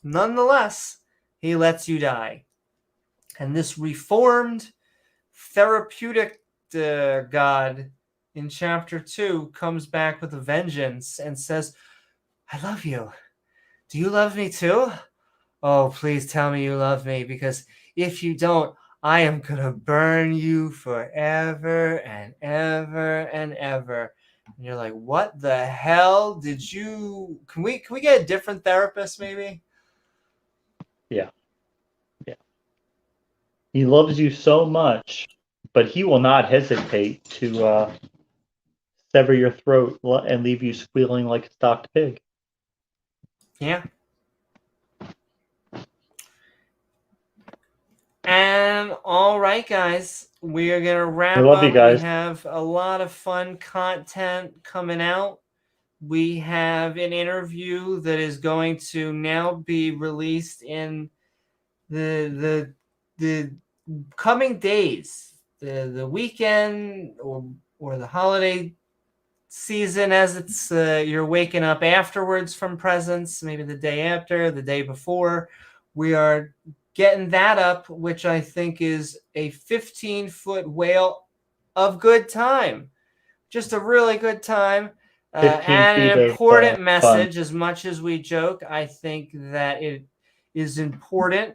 Nonetheless, he lets you die. And this reformed therapeutic God in chapter 2 comes back with a vengeance and says, I love you. Do you love me too? Oh, please tell me you love me, because if you don't, I am going to burn you forever and ever and ever. And you're like, what the hell did you... Can we get a different therapist maybe? Yeah. He loves you so much, but he will not hesitate to sever your throat and leave you squealing like a stocked pig. Yeah. And all right, guys, we are going to wrap We love up. you guys. We have a lot of fun content coming out. We have an interview that is going to now be released in the coming days, the weekend or the holiday season, as it's you're waking up afterwards from presents, maybe the day after, the day before. We are getting that up, which I think is a 15-foot whale of good time. Just a really good time. 15 And feet an of important fun. message. As much as we joke, I think that it is important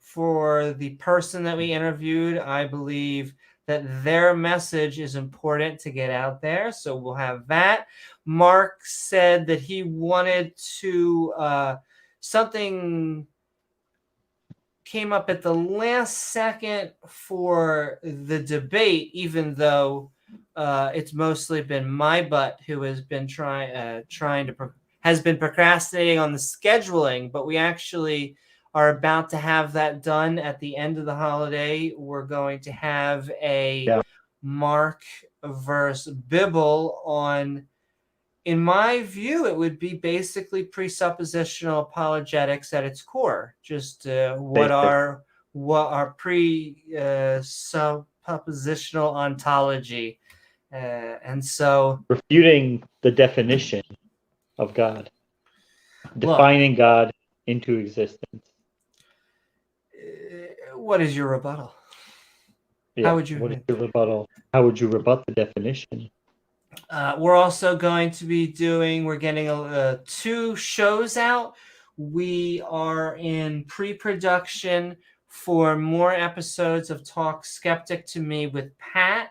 for the person that we interviewed. I believe that their message is important to get out there. So we'll have that. Mark said that he wanted to, something came up at the last second for the debate, even though it's mostly been my butt who has been has been procrastinating on the scheduling, but we actually are about to have that done at the end of the holiday. We're going to have a Mark versus Bibble on. In my view, it would be basically presuppositional apologetics at its core. Just what are presuppositional ontology, and so refuting the definition of God, defining God into existence. What is your rebuttal? Yeah. How would you? What is your rebuttal? How would you rebut the definition? We're also going to be we're getting 2 shows out. We are in pre-production for more episodes of Talk Skeptic to Me with Pat,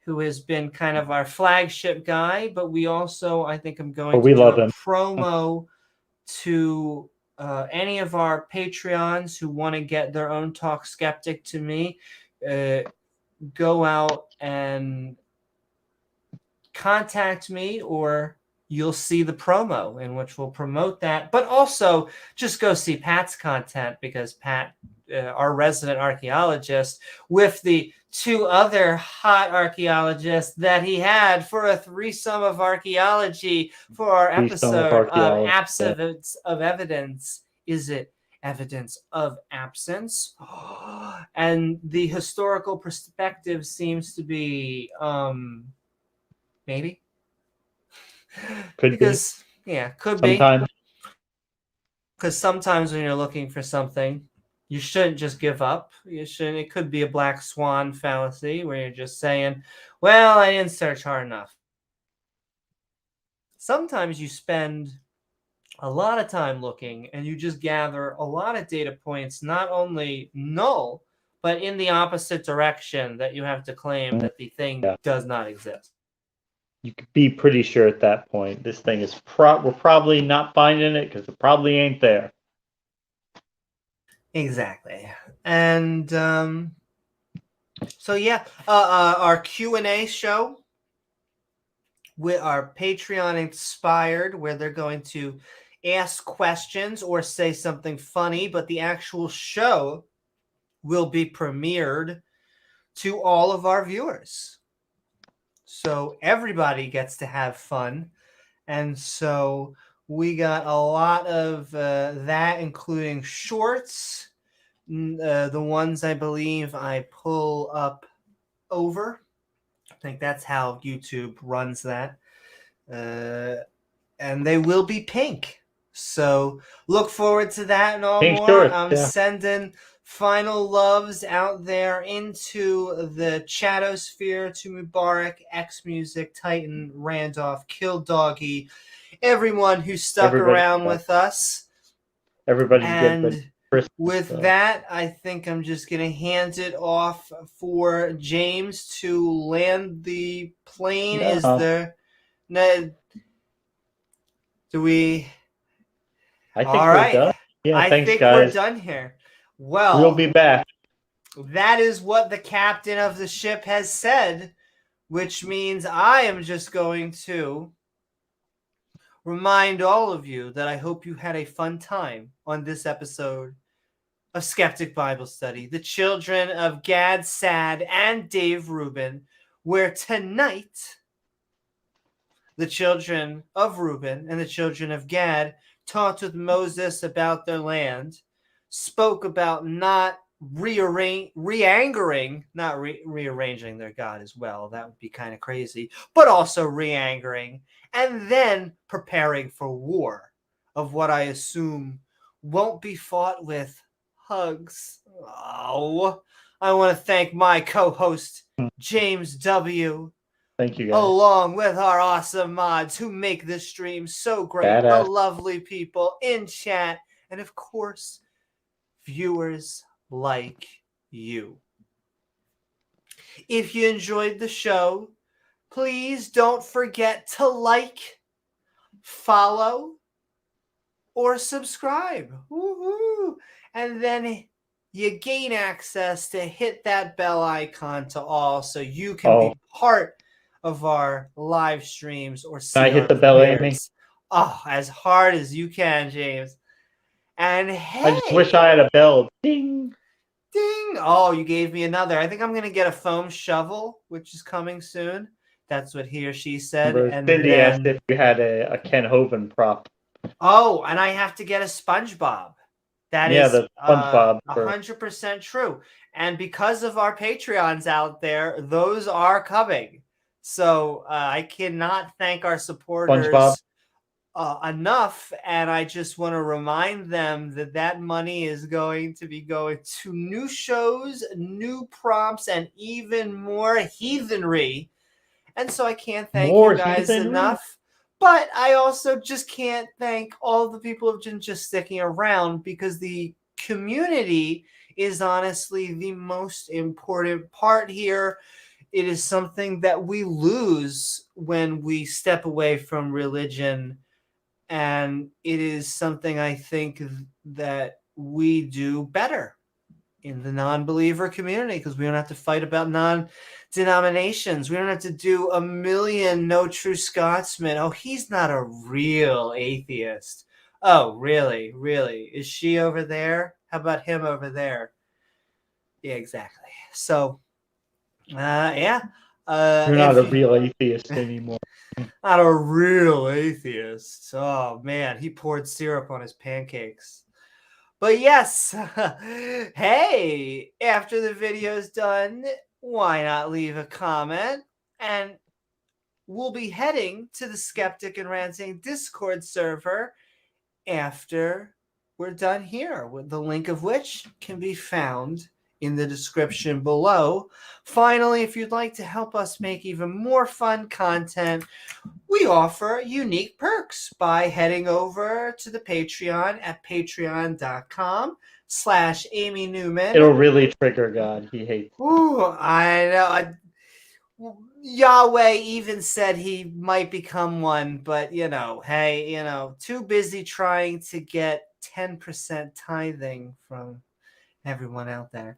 who has been kind of our flagship guy. But we also, I think I'm going to do a promo to any of our Patreons who want to get their own Talk Skeptic to Me. Go out and contact me, or you'll see the promo in which we'll promote that. But also just go see Pat's content, because Pat, our resident archaeologist, with the 2 other hot archaeologists that he had for a threesome of archaeology for our episode of absence of evidence. Is it evidence of absence? And the historical perspective seems to be maybe. Could be. Because sometimes when you're looking for something, you shouldn't just give up. It could be a black swan fallacy where you're just saying, well, I didn't search hard enough. Sometimes you spend a lot of time looking and you just gather a lot of data points, not only null, but in the opposite direction, that you have to claim that the thing does not exist. You could be pretty sure at that point this thing is we're probably not finding it because it probably ain't there. Exactly. And so yeah, our Q&A show with our Patreon inspired, where they're going to ask questions or say something funny, but the actual show will be premiered to all of our viewers. So everybody gets to have fun. And so we got a lot of that, including shorts, the ones I believe I pull up over. I think that's how YouTube runs that. And they will be pink. So look forward to that and all pink more. Shorts, I'm sending final loves out there into the chatosphere to Mubarak, X Music, Titan, Randolph, Kill Doggy, everyone who stuck around with us. Everybody's and with that, I think I'm just going to hand it off for James to land the plane. Is there... Do we... I think we're done. Yeah, thanks, guys. We're done here. Well, we'll be back. That is what the captain of the ship has said, which means I am just going to remind all of you that I hope you had a fun time on this episode of Skeptic Bible Study, the children of Gad, Sad, and Dave Rubin, where tonight the children of Reuben and the children of Gad talked with Moses about their land, spoke about not rearranging their God as well. That would be kind of crazy, but also re-angering, and then preparing for war of what I assume won't be fought with hugs. Oh, I want to thank my co-host, James W., Thank you, guys. along with our awesome mods who make this stream so great, Badass. the lovely people in chat, and of course, viewers like you. If you enjoyed the show, please don't forget to like, follow, or subscribe. Woo-hoo. And then you gain access to hit that bell icon to all so you can be part of our live streams or see Can I hit the bell, Amy? Oh, as hard as you can, James. And hey, I just wish I had a bell. Ding! Ding! Oh, you gave me another. I think I'm going to get a foam shovel, which is coming soon. That's what he or she said. And Cindy asked if you had a Ken Hovind prop. Oh, and I have to get a SpongeBob. That is the SpongeBob 100% true. And because of our Patreons out there, those are coming. So I cannot thank our supporters enough. And I just want to remind them that that money is going to be going to new shows, new prompts, and even more heathenry. And so I can't thank you guys enough. But I also just can't thank all the people who've been just sticking around, because the community is honestly the most important part here. It is something that we lose when we step away from religion. And it is something I think that we do better in the non-believer community, because we don't have to fight about non-denominations. We don't have to do a million No True Scotsmen. Oh, he's not a real atheist. Oh, really? Really? Is she over there? How about him over there? Yeah, exactly. So, yeah. You're not a real atheist anymore. Not a real atheist. Oh, man. He poured syrup on his pancakes. But yes, hey, after the video's done, why not leave a comment? And we'll be heading to the Skeptic and Ranting Discord server after we're done here, with the link of which can be found in the description below. Finally, if you'd like to help us make even more fun content, we offer unique perks by heading over to the Patreon at patreon.com/Amy Newman. It'll really trigger God. He hates. Ooh, I know. Yahweh even said he might become one, but hey, too busy trying to get 10% tithing from everyone out there.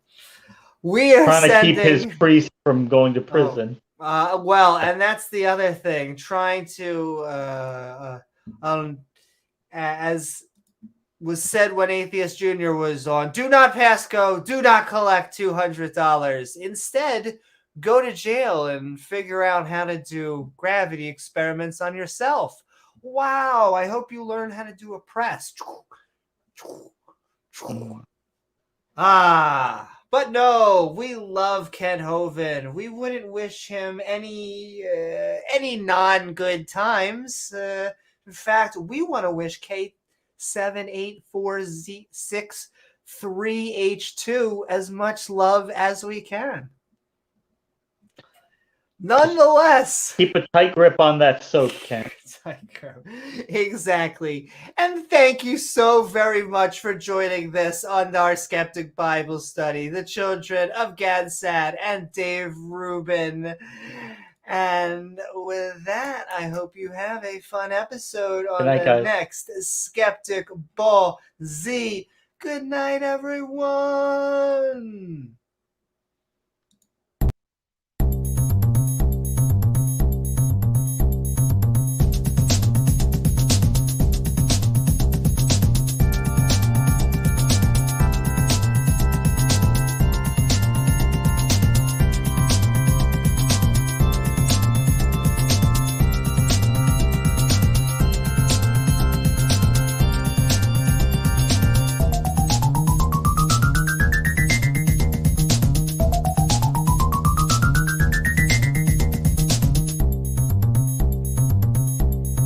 We are trying to keep his priest from going to prison. Well, and that's the other thing. Trying to, as was said when Atheist Jr. was on, do not pass go, do not collect $200. Instead, go to jail and figure out how to do gravity experiments on yourself. Wow, I hope you learn how to do a press. But no, we love Ken Hovind. We wouldn't wish him any non-good times. In fact, we want to wish K784663H2 as much love as we can. Nonetheless, keep a tight grip on that soap, Ken. Exactly. And thank you so very much for joining this on our Skeptic Bible Study, the children of Gadsad and Dave Rubin. And with that, I hope you have a fun episode on the next Skeptic Ball Z. Good night, everyone.